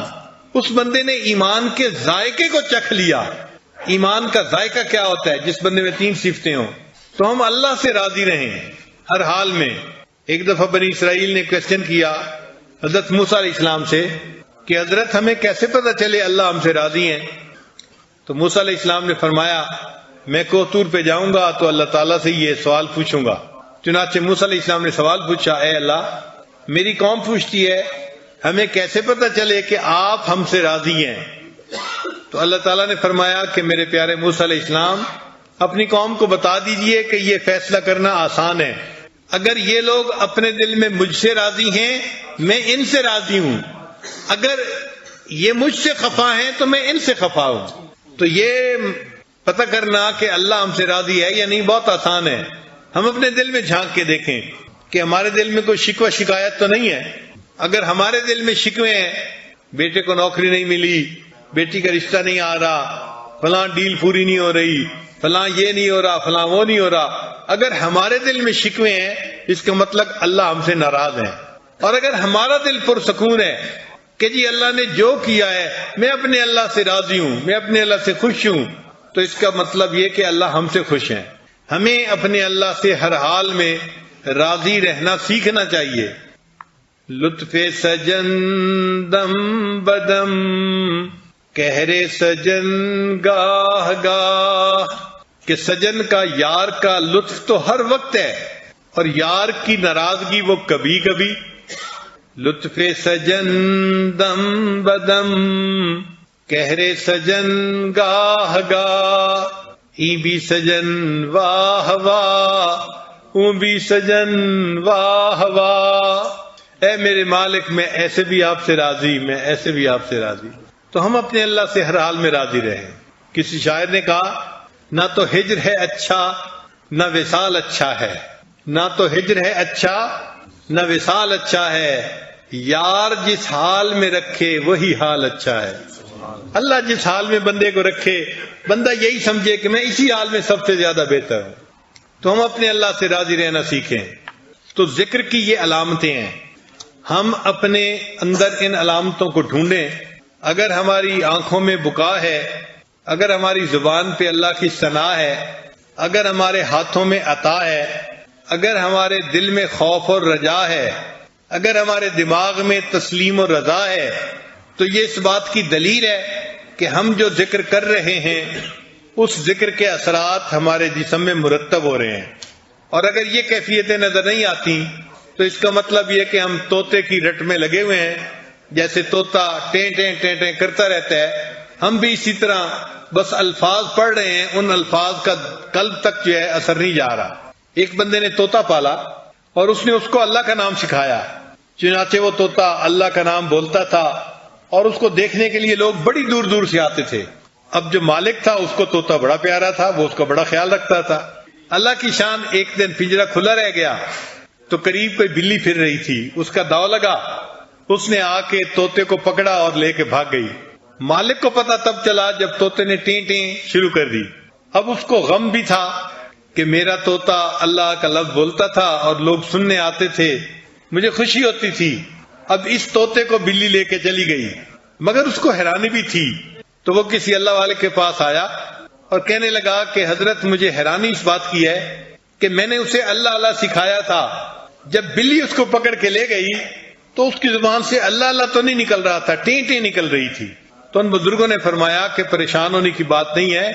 اس بندے نے ایمان کے ذائقے کو چکھ لیا. ایمان کا ذائقہ کیا ہوتا ہے؟ جس بندے میں تین صفتیں ہوں. تو ہم اللہ سے راضی رہیں ہر حال میں. ایک دفعہ بنی اسرائیل نے کوشچن کیا حضرت موسیٰ علیہ السلام سے کہ حضرت ہمیں کیسے پتہ چلے اللہ ہم سے راضی ہیں؟ تو موسیٰ علیہ السلام نے فرمایا میں کوہ طور پہ جاؤں گا تو اللہ تعالیٰ سے یہ سوال پوچھوں گا. چنانچہ موسیٰ علیہ السلام نے سوال پوچھا، اے اللہ میری قوم پوچھتی ہے ہمیں کیسے پتہ چلے کہ آپ ہم سے راضی ہیں؟ تو اللہ تعالیٰ نے فرمایا کہ میرے پیارے موسیٰ علیہ السلام اپنی قوم کو بتا دیجئے کہ یہ فیصلہ کرنا آسان ہے. اگر یہ لوگ اپنے دل میں مجھ سے راضی ہیں میں ان سے راضی ہوں، اگر یہ مجھ سے خفا ہیں تو میں ان سے خفا ہوں. تو یہ پتہ کرنا کہ اللہ ہم سے راضی ہے یا نہیں بہت آسان ہے. ہم اپنے دل میں جھانک کے دیکھیں کہ ہمارے دل میں کوئی شکوہ شکایت تو نہیں ہے. اگر ہمارے دل میں شکوے ہیں، بیٹے کو نوکری نہیں ملی، بیٹی کا رشتہ نہیں آ رہا، فلاں ڈیل پوری نہیں ہو رہی، فلاں یہ نہیں ہو رہا، فلاں وہ نہیں ہو رہا، اگر ہمارے دل میں شکوے ہیں اس کا مطلب اللہ ہم سے ناراض ہے. اور اگر ہمارا دل پرسکون ہے کہ جی اللہ نے جو کیا ہے میں اپنے اللہ سے راضی ہوں، میں اپنے اللہ سے خوش ہوں، تو اس کا مطلب یہ کہ اللہ ہم سے خوش ہیں. ہمیں اپنے اللہ سے ہر حال میں راضی رہنا سیکھنا چاہیے. لطف سجن دم بدم کہرے سجن گاہ گاہ، کہ سجن کا یار کا لطف تو ہر وقت ہے اور یار کی ناراضگی وہ کبھی کبھی. لطف سجن دم بدم کہرے سجن گاہ گاہ، ای بھی سجن واہ واہ اوں بھی سجن واہ واہ. اے میرے مالک میں ایسے بھی آپ سے راضی، میں ایسے بھی آپ سے راضی. تو ہم اپنے اللہ سے ہر حال میں راضی رہیں. کسی شاعر نے کہا نہ تو ہجر ہے اچھا نہ وصال اچھا ہے، نہ تو ہجر ہے اچھا نہ وصال اچھا ہے، یار جس حال میں رکھے وہی حال اچھا ہے. اللہ جس حال میں بندے کو رکھے بندہ یہی سمجھے کہ میں اسی حال میں سب سے زیادہ بہتر ہوں. تو ہم اپنے اللہ سے راضی رہنا سیکھیں. تو ذکر کی یہ علامتیں ہیں، ہم اپنے اندر ان علامتوں کو ڈھونڈیں. اگر ہماری آنکھوں میں بکا ہے، اگر ہماری زبان پہ اللہ کی ثنا ہے، اگر ہمارے ہاتھوں میں عطا ہے، اگر ہمارے دل میں خوف اور رجا ہے، اگر ہمارے دماغ میں تسلیم و رضا ہے، تو یہ اس بات کی دلیل ہے کہ ہم جو ذکر کر رہے ہیں اس ذکر کے اثرات ہمارے جسم میں مرتب ہو رہے ہیں. اور اگر یہ کیفیتیں نظر نہیں آتی تو اس کا مطلب یہ کہ ہم طوطے کی رٹ میں لگے ہوئے ہیں. جیسے طوطا ٹیں ٹیں ٹیں ٹیں کرتا رہتا ہے، ہم بھی اسی طرح بس الفاظ پڑھ رہے ہیں، ان الفاظ کا قلب تک جو ہے اثر نہیں جا رہا. ایک بندے نے طوطا پالا اور اس نے اس کو اللہ کا نام سکھایا، چنانچہ وہ طوطا اللہ کا نام بولتا تھا اور اس کو دیکھنے کے لیے لوگ بڑی دور دور سے آتے تھے. اب جو مالک تھا اس کو طوطا بڑا پیارا تھا، وہ اس کا بڑا خیال رکھتا تھا. اللہ کی شان، ایک دن پنجرہ کھلا رہ گیا تو قریب کوئی بلی پھر رہی تھی، اس کا داؤ لگا، اس نے آ کے طوطے کو پکڑا اور لے کے بھاگ گئی۔ مالک کو پتا تب چلا جب طوطے نے ٹیں ٹیں شروع کر دی۔ اب اس کو غم بھی تھا کہ میرا طوطا اللہ کا لفظ بولتا تھا اور لوگ سننے آتے تھے، مجھے خوشی ہوتی تھی۔ اب اس طوطے کو بلی لے کے چلی گئی، مگر اس کو حیرانی بھی تھی، تو وہ کسی اللہ والے کے پاس آیا اور کہنے لگا کہ حضرت مجھے حیرانی اس بات کی ہے کہ میں نے اسے اللہ اللہ سکھایا تھا، جب بلی اس کو پکڑ کے لے گئی تو اس کی زبان سے اللہ اللہ تو نہیں نکل رہا تھا، ٹیں ٹیں نکل رہی تھی۔ تو ان بزرگوں نے فرمایا کہ پریشان ہونے کی بات نہیں ہے،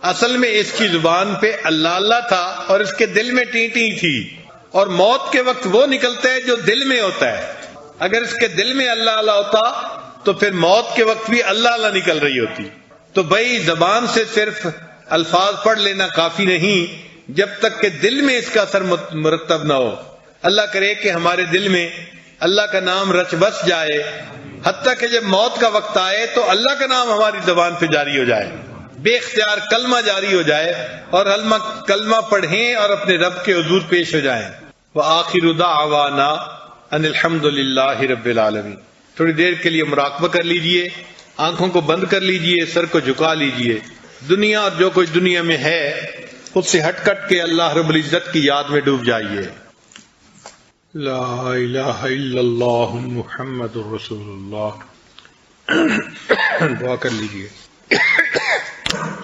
اصل میں اس کی زبان پہ اللہ اللہ تھا اور اس کے دل میں ٹیں ٹیں تھی، اور موت کے وقت وہ نکلتا ہے جو دل میں ہوتا ہے۔ اگر اس کے دل میں اللہ اللہ ہوتا تو پھر موت کے وقت بھی اللہ اللہ نکل رہی ہوتی۔ تو بھائی زبان سے صرف الفاظ پڑھ لینا کافی نہیں جب تک کہ دل میں اس کا اثر مرتب نہ ہو۔ اللہ کرے کہ ہمارے دل میں اللہ کا نام رچ بس جائے، حتیٰ کہ جب موت کا وقت آئے تو اللہ کا نام ہماری زبان پہ جاری ہو جائے، بے اختیار کلمہ جاری ہو جائے اور کلمہ پڑھیں اور اپنے رب کے حضور پیش ہو جائیں۔ وآخر دعوانا ان الحمد للہ رب العالمین۔ تھوڑی دیر کے لیے مراقبہ کر لیجئے، آنکھوں کو بند کر لیجئے، سر کو جھکا لیجئے، دنیا اور جو کچھ دنیا میں ہے خود سے ہٹ کٹ کے اللہ رب العزت کی یاد میں ڈوب جائیے۔ لا الہ الا اللہ محمد رسول اللہ۔ دعا کر لیجئے۔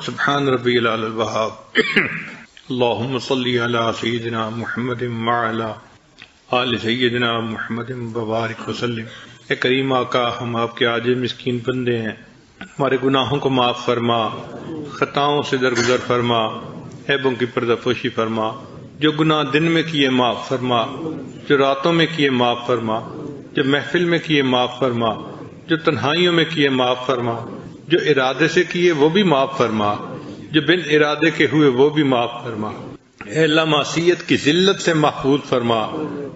سبحان ربی العلی الوہاب، اللہم صلی علی سیدنا محمد وعلی آل سیدنا محمد وبارک وسلم۔ اے کریم آقا، ہم آپ کے عاجز مسکین بندے ہیں، ہمارے گناہوں کو معاف فرما، خطاؤں سے درگزر فرما، عیبوں کی پردہ پوشی فرما، جو گناہ دن میں کیے معاف فرما، جو راتوں میں کیے معاف فرما، جو محفل میں کیے معاف فرما، جو تنہائیوں میں کیے معاف فرما، جو ارادے سے کیے وہ بھی معاف فرما، جو بن ارادے کے ہوئے وہ بھی معاف فرما۔ اے اللہ، معصیت کی ذلت سے محفوظ فرما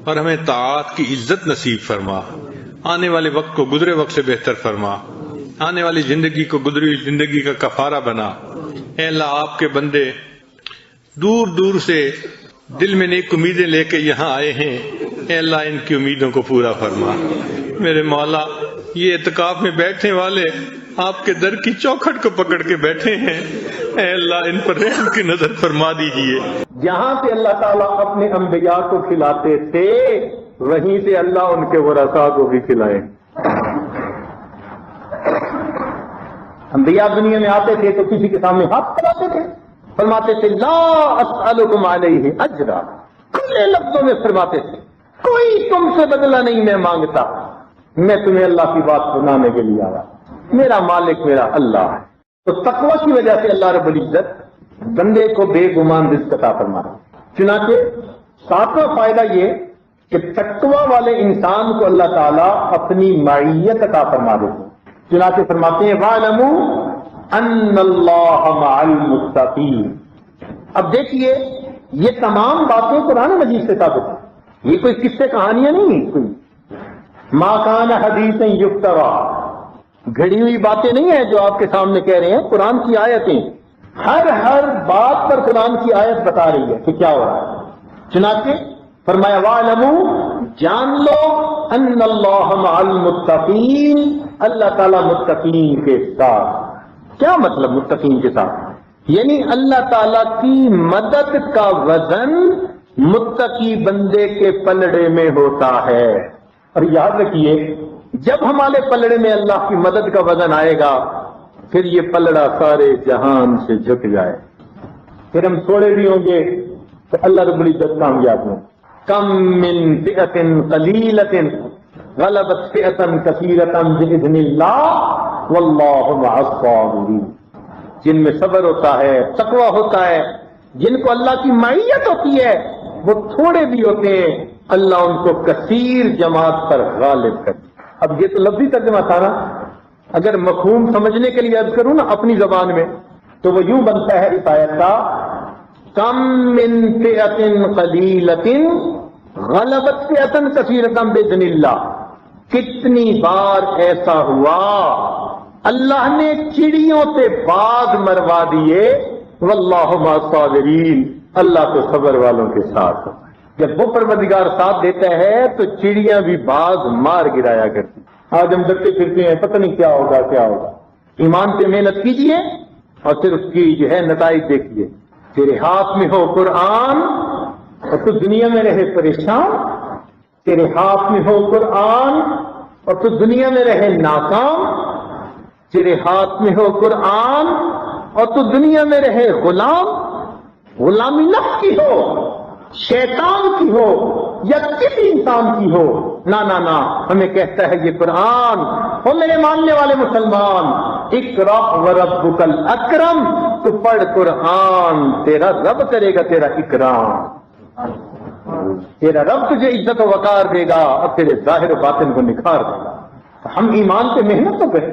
اور ہمیں طاعات کی عزت نصیب فرما، آنے والے وقت کو گزرے وقت سے بہتر فرما، آنے والی زندگی کو گزری ہوئی زندگی کا کفارہ بنا۔ اے اللہ، آپ کے بندے دور دور سے دل میں نیک امیدیں لے کے یہاں آئے ہیں، اے اللہ ان کی امیدوں کو پورا فرما۔ میرے مولا، یہ اعتکاف میں بیٹھنے والے آپ کے در کی چوکھٹ کو پکڑ کے بیٹھے ہیں، اے اللہ ان پر رحم کی نظر فرما دیجئے۔ جہاں سے اللہ تعالیٰ اپنے انبیاء کو کھلاتے تھے وہیں سے اللہ ان کے ورثاء کو بھی کھلائے۔ انبیاء دنیا میں آتے تھے تو کسی کے سامنے ہاتھ پھیلاتے تھے، فرماتے تھے لا اسألکم علیہ اجرا، کھلے لفظوں میں فرماتے تھے کوئی تم سے بدلہ نہیں میں مانگتا، میں تمہیں اللہ کی بات سنانے کے لیے آیا، میرا مالک میرا اللہ ہے۔ تو تقوی کی وجہ سے اللہ رب العزت بندے کو بے گمان رزق عطا فرماتا۔ چنانچہ ساتواں فائدہ یہ کہ تقوی والے انسان کو اللہ تعالیٰ اپنی معیت عطا فرما دیتے ہیں۔ چنانچہ فرماتے ہیں وَاعْلَمُوا أَنَّ اللَّهَ مَعَ الْمُتَّقِينَ۔ اب دیکھیے یہ تمام باتیں قرآن مجید سے ثابت ہیں، یہ کوئی قصے کہانیاں نہیں، کوئی مَا كَانَ حَدِيثًا يُفْتَرَىٰ، گھڑی ہوئی باتیں نہیں ہیں جو آپ کے سامنے کہہ رہے ہیں، قرآن کی آیتیں، ہر بات پر قرآن کی آیت بتا رہی ہے کہ کیا ہو رہا ہے۔ چنانچہ فرمایا وَاعْلَمُوا، جان لو ان اللہ مع المتقین، اللہ تعالیٰ متقین کے ساتھ۔ کیا مطلب متقین کے ساتھ؟ یعنی اللہ تعالیٰ کی مدد کا وزن متقی بندے کے پلڑے میں ہوتا ہے۔ اور یاد رکھیے جب ہمارے پلڑے میں اللہ کی مدد کا وزن آئے گا پھر یہ پلڑا سارے جہان سے جھک جائے، پھر ہم تھوڑے بھی ہوں گے تو اللہ رب العزت کامیاب ہوں۔ کم من فئۃ قلیلۃ غلبت فئۃ کثیرۃ باذن اللہ واللہ مع الصابرین۔ جن میں صبر ہوتا ہے، تقوی ہوتا ہے، جن کو اللہ کی معیت ہوتی ہے، وہ تھوڑے بھی ہوتے ہیں، اللہ ان کو کثیر جماعت پر غالب کرتے۔ اب یہ تو لفظی ترجمہ تھا نا، اگر مفہوم سمجھنے کے لیے عرض کروں نا اپنی زبان میں تو وہ یوں بنتا ہے اس آیت کا کم من فئۃ قلیلۃ غلبت فئۃ کثیرۃ باذن اللہ۔ کتنی بار ایسا ہوا اللہ نے چڑیوں سے باغ مروا دیے، واللہ مع الصابرین، اللہ تو صبر والوں کے ساتھ. جب وہ پروردگار ساتھ دیتا ہے تو چڑیاں بھی باز مار گرایا کرتی. آج ہم ڈرتے پھرتے ہیں پتہ نہیں کیا ہوگا کیا ہوگا. ایمان پہ محنت کیجئے اور پھر اس کی جو ہے نتائج دیکھیے. تیرے ہاتھ میں ہو قرآن اور تو دنیا میں رہے پریشان. تیرے ہاتھ میں ہو قرآن اور تو دنیا میں رہے ناکام. تیرے ہاتھ میں ہو قرآن اور تو دنیا میں رہے غلام. غلامی نفس کی ہو، شیطان کی ہو یا کسی انسان کی ہو، نہ نہ نہ، ہمیں کہتا ہے یہ قرآن. اور میرے ماننے والے مسلمان، اقرأ وربک الاکرم، تو پڑھ قرآن، تیرا رب کرے گا تیرا اکرام. تیرا رب تجھے عزت و وقار دے گا اور تیرے ظاہر و باطن کو نکھار دے گا. ہم ایمان پہ محنت تو کریں.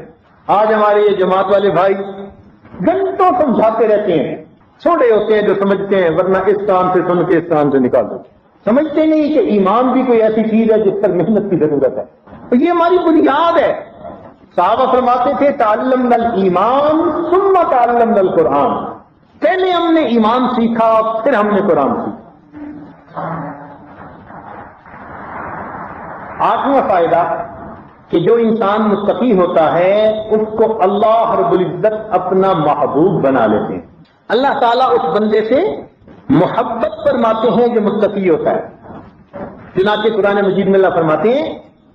آج ہمارے یہ جماعت والے بھائی گھنٹوں سمجھاتے رہتے ہیں. چھوٹے ہوتے ہیں جو سمجھتے ہیں، ورنہ اس کام سے سن کے اس کام سے نکال دیتے. سمجھتے نہیں کہ ایمان بھی کوئی ایسی چیز ہے جس پر محنت کی ضرورت ہے. تو یہ ہماری بنیاد ہے. صحابہ فرماتے تھے تعلمنا الایمان ثم تعلمنا القرآن. پہلے ہم نے ایمان سیکھا پھر ہم نے قرآن سیکھا. 8واں فائدہ کہ جو انسان متقی ہوتا ہے اس کو اللہ رب العزت اپنا محبوب بنا لیتے ہیں. اللہ تعالیٰ اس بندے سے محبت فرماتے ہیں جو متقی ہوتا ہے. چنانچہ قرآن مجید میں اللہ فرماتے ہیں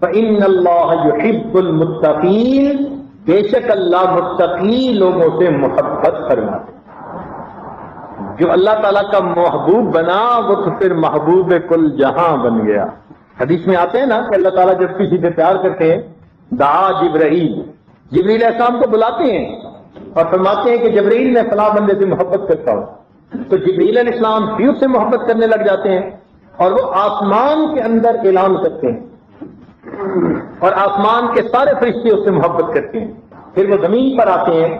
فَإِنَّ اللَّهَ يُحِبُّ الْمُتَّقِينَ، بے شک اللہ متقی لوگوں سے محبت فرماتے ہیں. جو اللہ تعالیٰ کا محبوب بنا وہ تو پھر محبوب کل جہاں بن گیا. حدیث میں آتے ہیں نا کہ اللہ تعالیٰ جب کسی سے پیار کرتے ہیں دعا جبرائیل علیہ السلام کو بلاتے ہیں اور فرماتے ہیں کہ جبرائیل میں فلاں بندے سے محبت کرتا ہوں. تو جبرائیل علیہ السلام بھی اس سے محبت کرنے لگ جاتے ہیں اور وہ آسمان کے اندر اعلان کرتے ہیں اور آسمان کے سارے فرشتے اس سے محبت کرتے ہیں. پھر وہ زمین پر آتے ہیں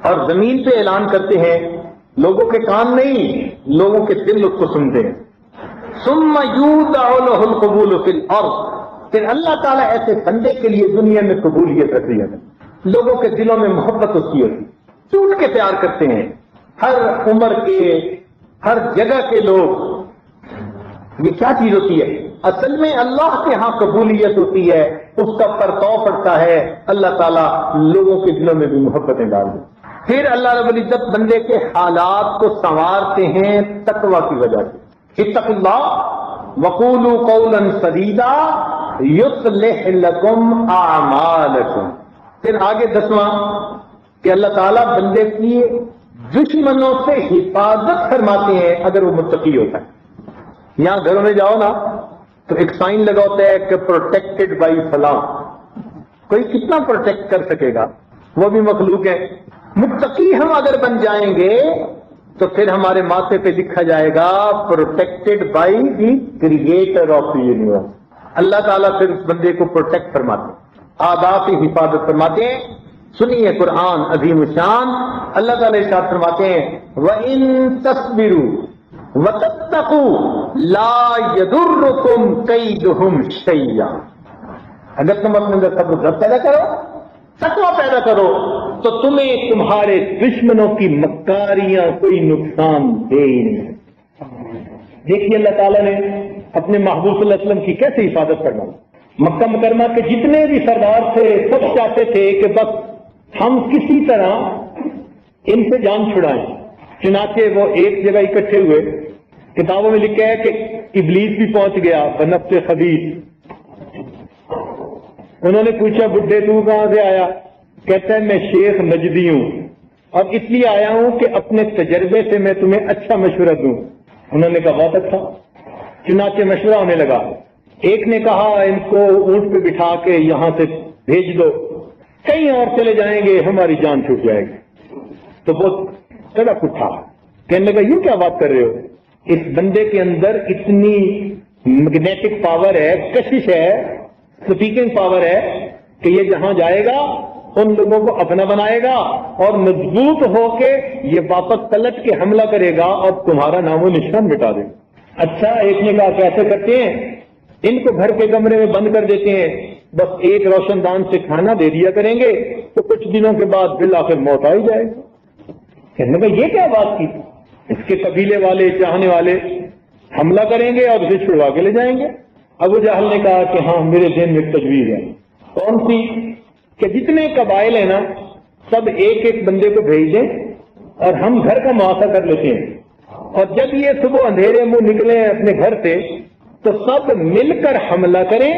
اور زمین پہ اعلان کرتے ہیں. لوگوں کے کان نہیں، لوگوں کے دل اس کو سنتے ہیں. ثم یودع له القبول فی الارض، پھر اللہ تعالیٰ ایسے بندے کے لیے دنیا میں قبولیت رکھتی ہے. لوگوں کے دلوں میں محبت اس کی ہوتی، ٹوٹ کے پیار کرتے ہیں. ہر عمر کے، ہر جگہ کے لوگ. یہ کیا چیز ہوتی ہے؟ اصل میں اللہ کے ہاں قبولیت ہوتی ہے، اس کا پرتو پڑتا ہے. اللہ تعالیٰ لوگوں کے دلوں میں بھی محبتیں ڈال دیں. پھر اللہ رب العزت بندے کے حالات کو سنوارتے ہیں تقوی کی وجہ سے. اتقوا اللہ وقولوا قولا سدیدا یصلح لکم اعمالکم. پھر آگے 10واں کہ اللہ تعالیٰ بندے کی دشمنوں سے حفاظت فرماتے ہیں اگر وہ متقی ہوتا ہے. یہاں گھروں میں جاؤ نا تو ایک سائن لگا ہوتا ہے کہ پروٹیکٹڈ بائی فلاں. کوئی کتنا پروٹیکٹ کر سکے گا؟ وہ بھی مخلوق ہے. متقی ہم اگر بن جائیں گے تو پھر ہمارے ماتھے پہ لکھا جائے گا protected by the creator of the universe. اللہ تعالیٰ پھر اس بندے کو پروٹیکٹ فرماتے ہیں، آداب کی حفاظت فرماتے ہیں. سنیے قرآن عظیم الشان. اللہ تعالیٰ ارشاد فرماتے ہیں وَإِن تَصْبِرُوا وَتَتَّقُوا لَا يَضُرُّكُمْ كَيْدُهُمْ شَيْئًا. اگر تم اپنے اندر صبر و پیدا کرو، تقوی پیدا کرو، تو تمہیں تمہارے دشمنوں کی مکاریاں کوئی نقصان دے ہی نہیں. دیکھیے اللہ تعالیٰ نے اپنے محبوب صلی اللہ علیہ وسلم کی کیسے حفاظت کرنا. مکہ مکرمہ کے جتنے بھی سردار تھے سب چاہتے تھے کہ بس ہم کسی طرح ان سے جان چھڑائیں. چنانچہ وہ ایک جگہ اکٹھے ہوئے. کتابوں میں لکھا ہے کہ ابلیس بھی پہنچ گیا بنفس خبیث. انہوں نے پوچھا بڈھے تو کہاں سے آیا؟ کہتا ہے میں شیخ نجدی ہوں اور اس لیے آیا ہوں کہ اپنے تجربے سے میں تمہیں اچھا مشورہ دوں. انہوں نے کہا بہت اچھا. چنانچہ مشورہ ہونے لگا. ایک نے کہا ان کو اونٹ پہ بٹھا کے یہاں سے بھیج دو، کہیں اور چلے جائیں گے ہماری جان چھوٹ جائے گی. تو وہ سڑک اٹھا، کہنے لگا یہ کیا بات کر رہے ہو؟ اس بندے کے اندر اتنی میگنیٹک پاور ہے، کشش ہے، سپیکنگ پاور ہے کہ یہ جہاں جائے گا ان لوگوں کو اپنا بنائے گا اور مضبوط ہو کے یہ واپس پلٹ کے حملہ کرے گا اور تمہارا نام و نشان مٹا دے گا. اچھا، ایک نے کہا کیسے کرتے ہیں؟ ان کو گھر کے کمرے میں بند کر دیتے ہیں، بس ایک روشن دان سے کھانا دے دیا کریں گے تو کچھ دنوں کے بعد بالآخر موت آ ہی جائے گا. کہنے لگا یہ کیا بات کی؟ اس کے قبیلے والے چاہنے والے حملہ کریں گے اور اسے چھڑوا کے لے جائیں گے۔ ابو جہل نے کہا کہ ہاں میرے ذہن میں ایک تجویز ہے۔ کون سی؟ کہ جتنے قبائل ہیں نا سب ایک ایک بندے کو بھیج دیں اور ہم گھر کا محاصرہ کر لیتے ہیں، اور جب یہ صبح اندھیرے منہ نکلے اپنے گھر سے تو سب مل کر حملہ کریں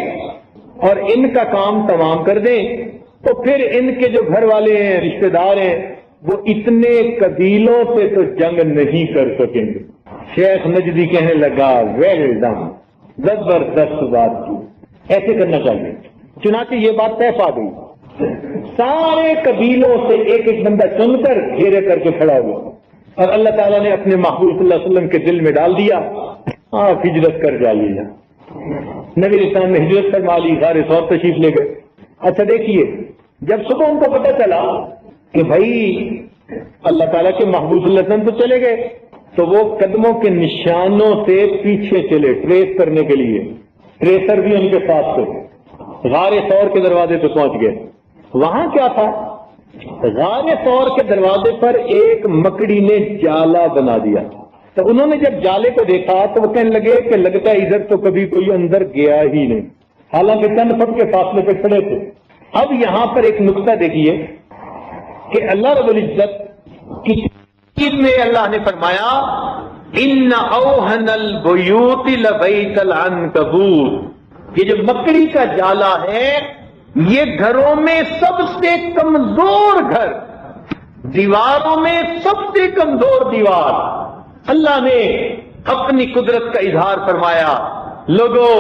اور ان کا کام تمام کر دیں، تو پھر ان کے جو گھر والے ہیں رشتہ دار ہیں وہ اتنے قبیلوں سے تو جنگ نہیں کر سکیں گے۔ شیخ نجدی کہنے لگا ویل ڈن، زبردست بات کی، ایسے کرنا چاہیے۔ چنانچہ یہ بات طے پا گئی، سارے قبیلوں سے ایک ایک بندہ چن کر گھیرے کر کے کھڑا ہوا، اور اللہ تعالیٰ نے اپنے محبوب صلی اللہ علیہ وسلم کے دل میں ڈال دیا آپ ہجرت کر جائیے۔ نبی اسلام نے ہجرت فرما لی، سارے سور تشریف لے گئے۔ اچھا دیکھیے، جب صبح ان کو پتہ چلا کہ بھائی اللہ تعالیٰ کے محبوب صلی اللہ علیہ وسلم تو چلے گئے، تو وہ قدموں کے نشانوں سے پیچھے چلے ٹریس کرنے کے لیے، ٹریسر بھی ان کے ساتھ تھے، غار ثور کے دروازے پہ پہنچ گئے۔ وہاں کیا تھا؟ غار ثور کے دروازے پر ایک مکڑی نے جالا بنا دیا، تو انہوں نے جب جالے کو دیکھا تو وہ کہنے لگے کہ لگتا ہے ادھر تو کبھی کوئی اندر گیا ہی نہیں، حالانکہ چند فٹ کے فاصلے پہ کھڑے تھے۔ اب یہاں پر ایک نقطہ دیکھیے کہ اللہ رب العزت کی چیز میں اللہ نے فرمایا ان اوہن البیوت لبیت العنکبوت، یہ جو مکڑی کا جالا ہے یہ گھروں میں سب سے کمزور گھر، دیواروں میں سب سے کمزور دیوار۔ اللہ نے اپنی قدرت کا اظہار فرمایا، لوگوں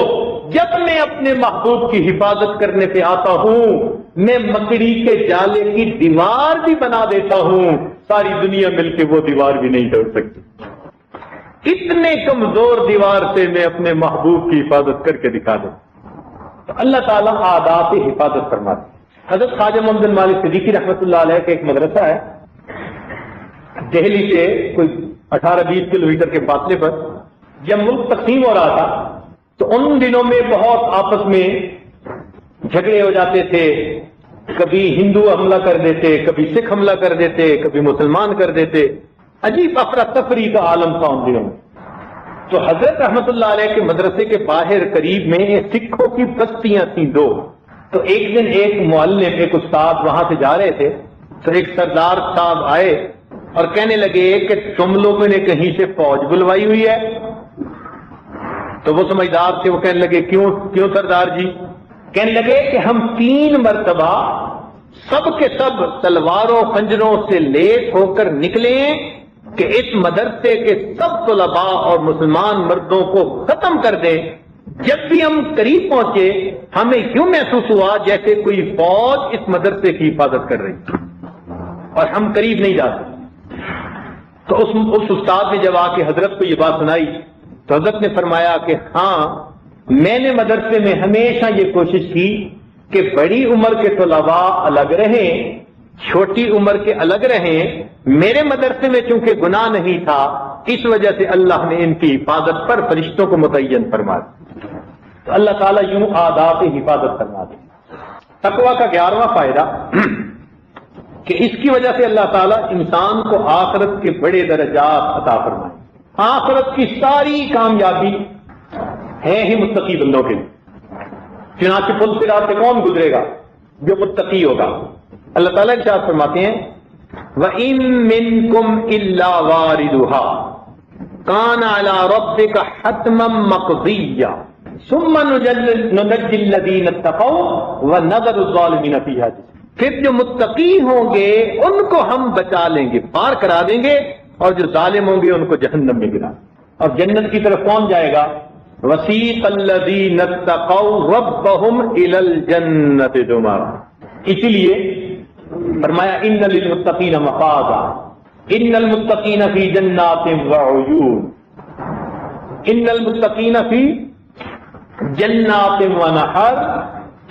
جب میں اپنے محبوب کی حفاظت کرنے پہ آتا ہوں میں مکڑی کے جالے کی دیوار بھی بنا دیتا ہوں، ساری دنیا مل کے وہ دیوار بھی نہیں توڑ سکتی۔ اتنے کمزور دیوار سے میں اپنے محبوب کی حفاظت کر کے دکھا دوں۔ تو اللہ تعالیٰ آداب حفاظت فرماتے۔ حضرت خواجہ محمد بن مالک صدیقی رحمۃ اللہ علیہ کا ایک مدرسہ ہے دہلی سے کوئی 18-20 کلومیٹر کے فاصلے پر۔ جب ملک تقسیم ہو رہا تھا تو ان دنوں میں بہت آپس میں جھگڑے ہو جاتے تھے، کبھی ہندو حملہ کر دیتے، کبھی سکھ حملہ کر دیتے، کبھی مسلمان کر دیتے، عجیب افراتفری کا عالم تھا ان دنوں میں۔ تو حضرت رحمت اللہ علیہ کے مدرسے کے باہر قریب میں سکھوں کی بستیاں تھیں دو، تو ایک دن ایک معلم ایک استاد وہاں سے جا رہے تھے تو ایک سردار صاحب آئے اور کہنے لگے کہ تم لوگوں نے کہیں سے فوج بلوائی ہوئی ہے؟ تو وہ سمجھدار تھے، وہ کہنے لگے کیوں سردار جی؟ کہنے لگے کہ ہم 3 مرتبہ سب کے سب تلواروں خنجروں سے لیس ہو کر نکلے کہ اس مدرسے کے سب طلباء اور مسلمان مردوں کو ختم کر دیں۔ جب بھی ہم قریب پہنچے ہمیں یوں محسوس ہوا جیسے کوئی فوج اس مدرسے کی حفاظت کر رہی اور ہم قریب نہیں جا سکتے۔ تو اس استاد نے جب آ کے حضرت کو یہ بات سنائی تو حضرت نے فرمایا کہ ہاں میں نے مدرسے میں ہمیشہ یہ کوشش کی کہ بڑی عمر کے طلباء الگ رہیں، چھوٹی عمر کے الگ رہیں۔ میرے مدرسے میں چونکہ گناہ نہیں تھا اس وجہ سے اللہ نے ان کی حفاظت پر فرشتوں کو متعین فرما دیا۔ تو اللہ تعالیٰ یوں آداب حفاظت فرما دے۔ تقویٰ کا 11واں فائدہ کہ اس کی وجہ سے اللہ تعالیٰ انسان کو آخرت کے بڑے درجات عطا فرمائے۔ آخرت کی ساری کامیابی ہے ہی متقی بندوں کے لیے۔ چنانچہ پل صراط سے کون گزرے گا؟ جو متقی ہوگا۔ اللہ تعالیٰ ارشاد فرماتے ہیں وَإِن مِّنكُمْ إِلَّا وَارِدُهَا كَانَ عَلَى رَبِّكَ حَتْمًا مَّقْضِيًّا ثُمَّ نُنَجِّي الَّذِينَ اتَّقَوْا وَنَذَرُ الظَّالِمِينَ فِيهَا جِثِيًّا۔ پھر جو متقی ہوں گے ان کو ہم بچا لیں گے، پار کرا دیں گے، اور جو ظالم ہوں گے ان کو جہنم میں گرا۔ اور جنت کی طرف کون جائے گا؟ وَسِيقَ الَّذِينَ اتَّقَوْا رَبَّهُمْ إِلَى الْجَنَّةِ زُمَرًا۔ اسی لیے فرمایا ان للمتقین مفازا، ان المتقین فی جنات وعیون، ان المتقین فی جنات ونہر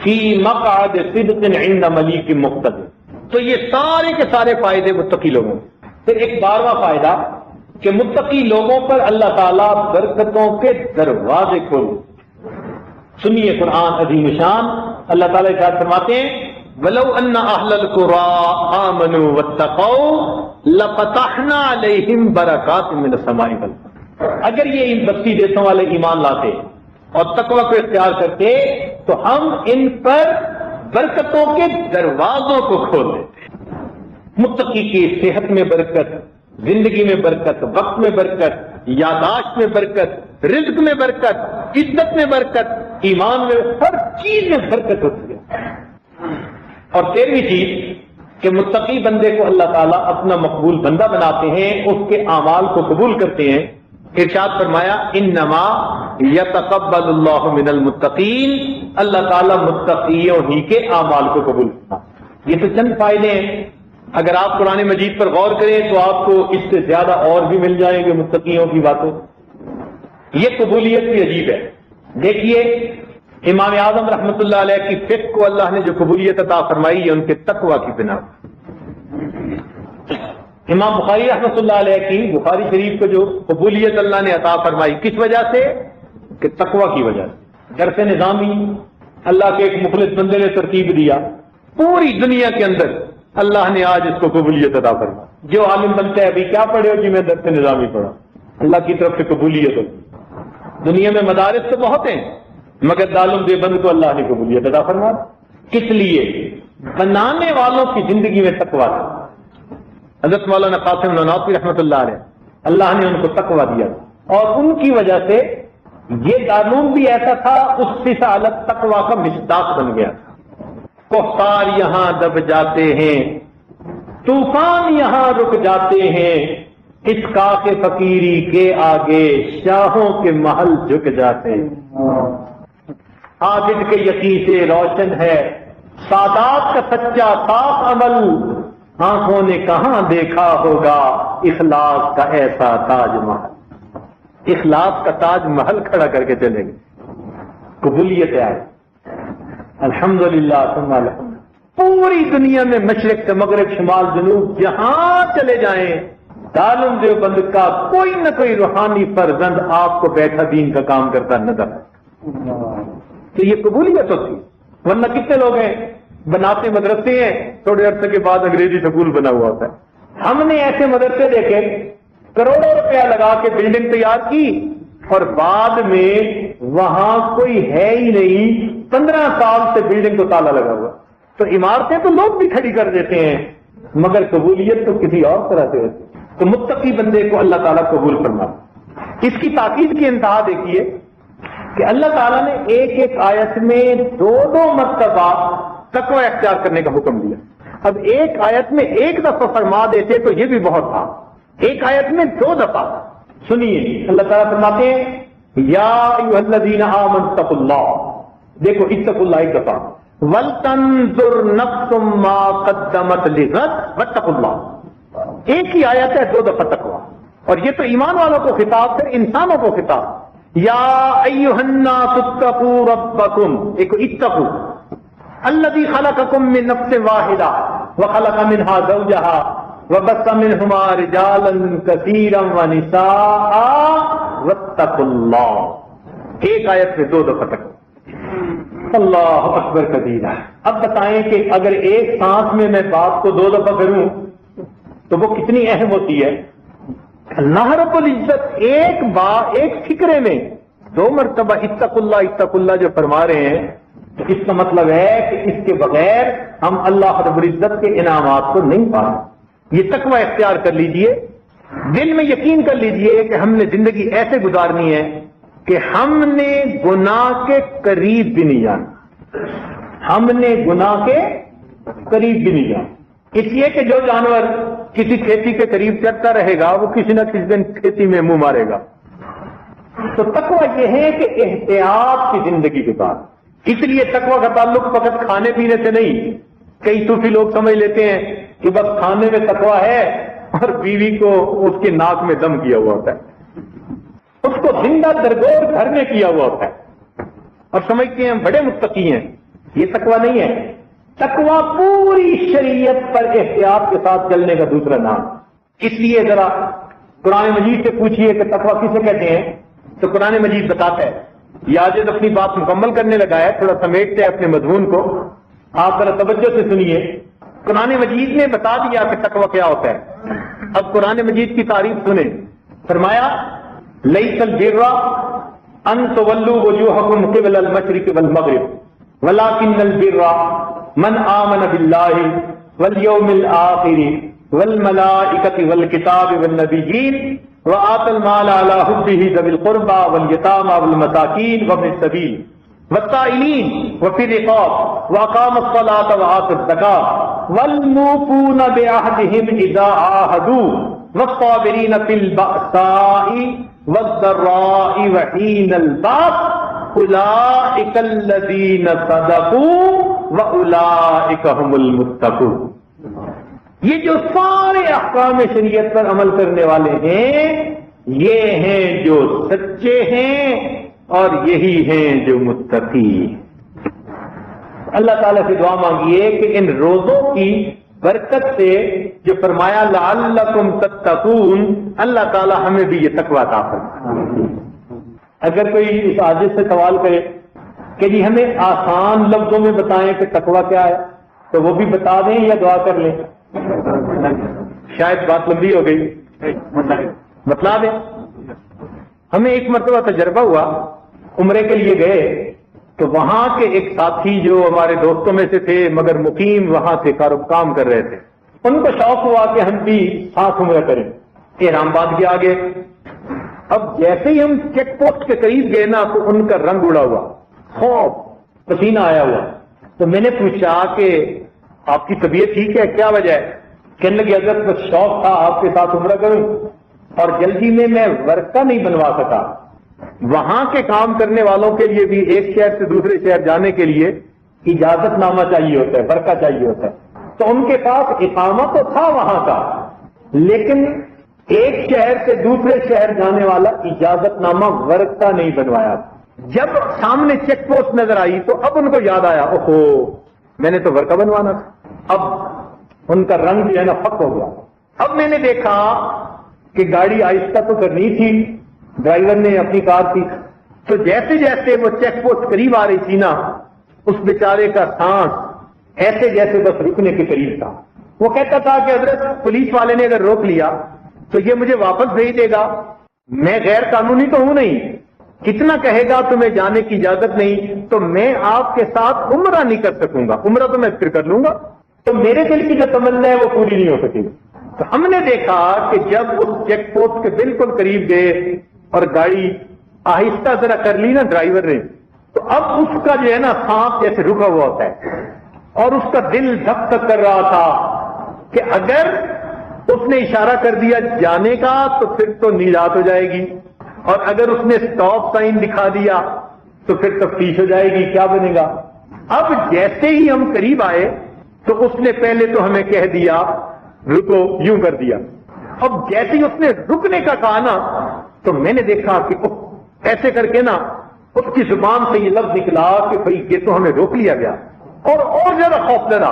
فی مقعد صدق عند ملیک مقتدر۔ تو یہ سارے کے سارے فائدے متقی لوگوں۔ پھر ایک 12واں فائدہ کہ متقی لوگوں پر اللہ تعالیٰ برکتوں کے دروازے کھولے۔ سنیے قرآن عظیم شان، اللہ تعالیٰ ارشاد فرماتے ہیں وَلَوْ أَنَّ أَهْلَ الْقُرَىٰ آمَنُوا وَاتَّقَوْا لَفَتَحْنَا عَلَيْهِمْ بَرَكَاتٍ مِّنَ السَّمَاءِ وَالْأَرْضِ۔ اگر یہ ان بستی دیسوں والے ایمان لاتے اور تقوی کو اختیار کرتے تو ہم ان پر برکتوں کے دروازوں کو کھول دیتے۔ متقی کی صحت میں برکت، زندگی میں برکت، وقت میں برکت، یاداشت میں برکت، رزق میں برکت، عزت میں برکت، ایمان میں، ہر چیز میں برکت ہوتی ہے۔ اور 13ویں چیز کہ متقی بندے کو اللہ تعالیٰ اپنا مقبول بندہ بناتے ہیں، اس کے اعمال کو قبول کرتے ہیں۔ ارشاد فرمایا انما یتقبل اللہ من المتقین، اللہ تعالیٰ متقیوں ہی کے اعمال کو قبول کرتا۔ یہ تو چند فائدے ہیں، اگر آپ قرآن مجید پر غور کریں تو آپ کو اس سے زیادہ اور بھی مل جائیں گے متقیوں کی باتوں۔ یہ قبولیت بھی عجیب ہے۔ دیکھیے امام اعظم رحمۃ اللہ علیہ کی فقہ کو اللہ نے جو قبولیت عطا فرمائی ہے ان کے تقوی کی بنا۔ امام بخاری رحمۃ اللہ علیہ کی بخاری شریف کو جو قبولیت اللہ نے عطا فرمائی کس وجہ سے؟ کہ تقوی کی وجہ سے۔ درس نظامی اللہ کے ایک مخلص بندے نے ترتیب دیا، پوری دنیا کے اندر اللہ نے آج اس کو قبولیت عطا فرمائی۔ جو عالم بنتا ہے ابھی کیا پڑھے ہو جی میں درس نظامی پڑھا، اللہ کی طرف سے قبولیت ہوتی۔ دنیا میں مدارس تو بہت ہیں مگر دارالعلوم دیوبند کو اللہ نے قبولیت عطا فرمائی۔ کس لیے؟ بنانے والوں کی زندگی میں تقوی تھا۔ حضرت مولانا قاسم نانوتوی رحمۃ اللہ علیہ، اللہ نے ان کو تقوی دیا اور ان کی وجہ سے یہ دارالعلوم بھی ایسا تھا اس سے سالت تقوی کا مصداق بن گیا۔ کفار یہاں دب جاتے ہیں، طوفان یہاں رک جاتے ہیں، اس کاخ فقیری کے آگے شاہوں کے محل جھک جاتے ہیں۔ عابد کے یقین سے روشن ہے سادات کا سچا صاف عمل، آنکھوں نے کہاں دیکھا ہوگا اخلاص کا ایسا تاج محل۔ اخلاص کا تاج محل کھڑا کر کے چلیں گے، قبولیت آئے الحمدللہ ثم الحمد۔ پوری دنیا میں مشرق سے مغرب شمال جنوب جہاں چلے جائیں دارالعلوم دیوبند کا کوئی نہ کوئی روحانی فرزند آپ کو بیٹھا دین کا کام کرتا نظر تو یہ قبولیت ہوتی ہے۔ ورنہ کتنے لوگ ہیں بناتے مدرسے ہیں، تھوڑے عرصے کے بعد انگریزی سکول بنا ہوا ہوتا ہے۔ ہم نے ایسے مدرسے دیکھے کروڑوں روپیہ لگا کے بلڈنگ تیار کی اور بعد میں وہاں کوئی ہے ہی نہیں، 15 سال سے بلڈنگ کو تالا لگا ہوا۔ تو عمارتیں تو لوگ بھی کھڑی کر دیتے ہیں مگر قبولیت تو کسی اور طرح سے ہوتی ہے۔ تو متقی بندے کو اللہ تعالیٰ قبول فرماتا۔ اس کی تاکید کی انتہا دیکھیے کہ اللہ تعالیٰ نے ایک ایک آیت میں 2 مرتبہ تقوی اختیار کرنے کا حکم دیا۔ اب ایک آیت میں ایک دفعہ فرما دیتے تو یہ بھی بہت تھا، ایک آیت میں 2 دفعہ۔ سنیے اللہ تعالیٰ فرماتے ہیں یا ایھا الذین آمنوا اتقوا اللہ، دیکھو اتقوا اللہ ایک دفعہ، ولتنظر نفس ما قدمت لغد واتقوا اللہ، ایک ہی آیت ہے 2 دفعہ تقوی۔ اور یہ تو ایمان والوں کو خطاب ہے، انسانوں کو خطاب، یا ایھا الناس اتقوا ربکم، ایک اتقوا الذی خلقکم من نفس واحدہ وخلق منها زوجها وبث منهما رجالا كثيرا ونساء واتقوا اللہ، ایک آیت میں 2 دفعہ تقوی۔ اللہ اکبر کبیرہ۔ اب بتائیں کہ اگر ایک سانس میں میں بات کو 2 دفعہ کروں تو وہ کتنی اہم ہوتی ہے۔ اللہ رب العزت ایک فکرے میں 2 مرتبہ اتق اللہ جو فرما رہے ہیں تو اس کا مطلب ہے کہ اس کے بغیر ہم اللہ رب العزت کے انعامات کو نہیں پا سکتے۔ یہ تقوی اختیار کر لیجئے، دل میں یقین کر لیجئے کہ ہم نے زندگی ایسے گزارنی ہے کہ ہم نے گناہ کے قریب بھی نہیں جانا، ہم نے گناہ کے قریب بھی نہیں جانا۔ اس لیے کہ جو جانور کسی کھیتی کے قریب چلتا رہے گا وہ کسی نہ کسی دن کھیتی میں منہ مارے گا۔ تو تقوی یہ ہے کہ احتیاط کی زندگی کے بعد، اس لیے تقوی کا تعلق فقط کھانے پینے سے نہیں۔ کئی صوفی لوگ سمجھ لیتے ہیں کہ بس کھانے میں تقوی ہے اور بیوی کو اس کے ناک میں دم کیا ہوا ہوتا ہے، اس کو زندہ درگور گھر میں کیا ہوا ہوتا ہے اور سمجھتے ہیں ہم بڑے متقی ہیں۔ یہ تقوی نہیں ہے، تقوی پوری شریعت پر احتیاط کے ساتھ چلنے کا دوسرا نام۔ اس لیے ذرا قرآن مجید سے پوچھئے کہ تقوی کسے کہتے ہیں تو قرآن مجید بتاتا ہے، یہ عاجز اپنی بات مکمل کرنے لگا ہے، تھوڑا سمیٹتے ہیں اپنے مضمون کو، آپ ذرا توجہ سے سنیے، قرآن مجید نے بتا دیا کہ تقوی کیا ہوتا ہے۔ اب قرآن مجید کی تعریف سنیں، فرمایا لیس البر ان تولوا وجوہکم قبل المشرق والمغرب ولکن البر من آمن باللہ والیوم الآخر والملائکۃ والکتاب والنبیین وآتى المال على حبه ذوي القربى واليتامى والمساكين وابن السبيل والسائلين وفي الرقاب وأقام الصلاة وآتى الزكاة والموفون بعهدهم إذا عاهدوا والصابرين في البأساء والضراء وحين البأس أولئك الذين صدقوا وأولئك هم المتقون۔ یہ جو سارے احکام شریعت پر عمل کرنے والے ہیں یہ ہیں جو سچے ہیں اور یہی ہیں جو متقی۔ اللہ تعالیٰ سے دعا مانگیے کہ ان روزوں کی برکت سے جو فرمایا لعلکم تتقون، اللہ تعالیٰ ہمیں بھی یہ تقویٰ عطا فرمائے۔ اگر کوئی اس عاجز سے سوال کرے کہ جی ہمیں آسان لفظوں میں بتائیں کہ تقویٰ کیا ہے، تو وہ بھی بتا دیں یا دعا کر لیں؟ شاید بات لمبی ہو گئی، بتلا دیں۔ ہمیں ایک مرتبہ تجربہ ہوا، عمرے کے لیے گئے تو وہاں کے ایک ساتھی جو ہمارے دوستوں میں سے تھے مگر مقیم وہاں سے کام کر رہے تھے، ان کو شوق ہوا کہ ہم بھی ساتھ عمرہ کریں، احرام باندھ کے آگے۔ اب جیسے ہی ہم چیک پوسٹ کے قریب گئے نا تو ان کا رنگ اڑا ہوا، خوف، پسینہ آیا ہوا۔ تو میں نے پوچھا کہ آپ کی طبیعت ٹھیک ہے، کیا وجہ ہے؟ کہنے لگے حضرت بس شوق تھا آپ کے ساتھ عمرہ کروں اور جلدی میں ورقہ نہیں بنوا سکا۔ وہاں کے کام کرنے والوں کے لیے بھی ایک شہر سے دوسرے شہر جانے کے لیے اجازت نامہ چاہیے ہوتا ہے، ورقہ چاہیے ہوتا ہے۔ تو ان کے پاس اقامہ تو تھا وہاں کا، لیکن ایک شہر سے دوسرے شہر جانے والا اجازت نامہ ورقہ نہیں بنوایا۔ جب سامنے چیک پوسٹ نظر آئی تو اب ان کو یاد آیا، اوہو میں نے تو ورقہ بنوانا تھا۔ اب ان کا رنگ جو ہے نا پک ہو گیا۔ اب میں نے دیکھا کہ گاڑی آہستہ تو کرنی تھی، ڈرائیور نے اپنی کار کی، تو جیسے جیسے وہ چیک پوسٹ قریب آ رہی تھی نا اس بیچارے کا سانس ایسے جیسے بس رکنے کے قریب تھا۔ وہ کہتا تھا کہ حضرت پولیس والے نے اگر روک لیا تو یہ مجھے واپس بھیج دے گا، میں غیر قانونی تو ہوں نہیں، کتنا کہے گا تمہیں جانے کی اجازت نہیں تو میں آپ کے ساتھ عمرہ نہیں کر سکوں گا، عمرہ تو میں پھر کر لوں گا، تو میرے دل کی جو تمنا ہے وہ پوری نہیں ہو سکے گی۔ تو ہم نے دیکھا کہ جب اس چیک پوسٹ کے بالکل قریب گئے اور گاڑی آہستہ ذرا کر لی نا ڈرائیور نے، تو اب اس کا جو ہے نا سانس جیسے رکا ہوا ہوتا ہے اور اس کا دل دھک دھک کر رہا تھا کہ اگر اس نے اشارہ کر دیا جانے کا تو پھر تو نجات ہو جائے گی، اور اگر اس نے سٹاپ سائن دکھا دیا تو پھر تفتیش ہو جائے گی، کیا بنے گا۔ اب جیسے ہی ہم قریب آئے تو اس نے پہلے تو ہمیں کہہ دیا رکو، یوں کر دیا۔ اب جیسے ہی اس نے رکنے کا کہا نا تو میں نے دیکھا کہ ایسے کر کے نا اس کی زبان سے یہ لفظ نکلا کہ بھائی یہ تو ہمیں روک لیا گیا، اور زیادہ خوف زدہ۔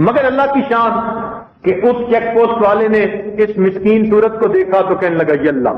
مگر اللہ کی شان کہ اس چیک پوسٹ والے نے اس مسکین صورت کو دیکھا تو کہنے لگا یا اللہ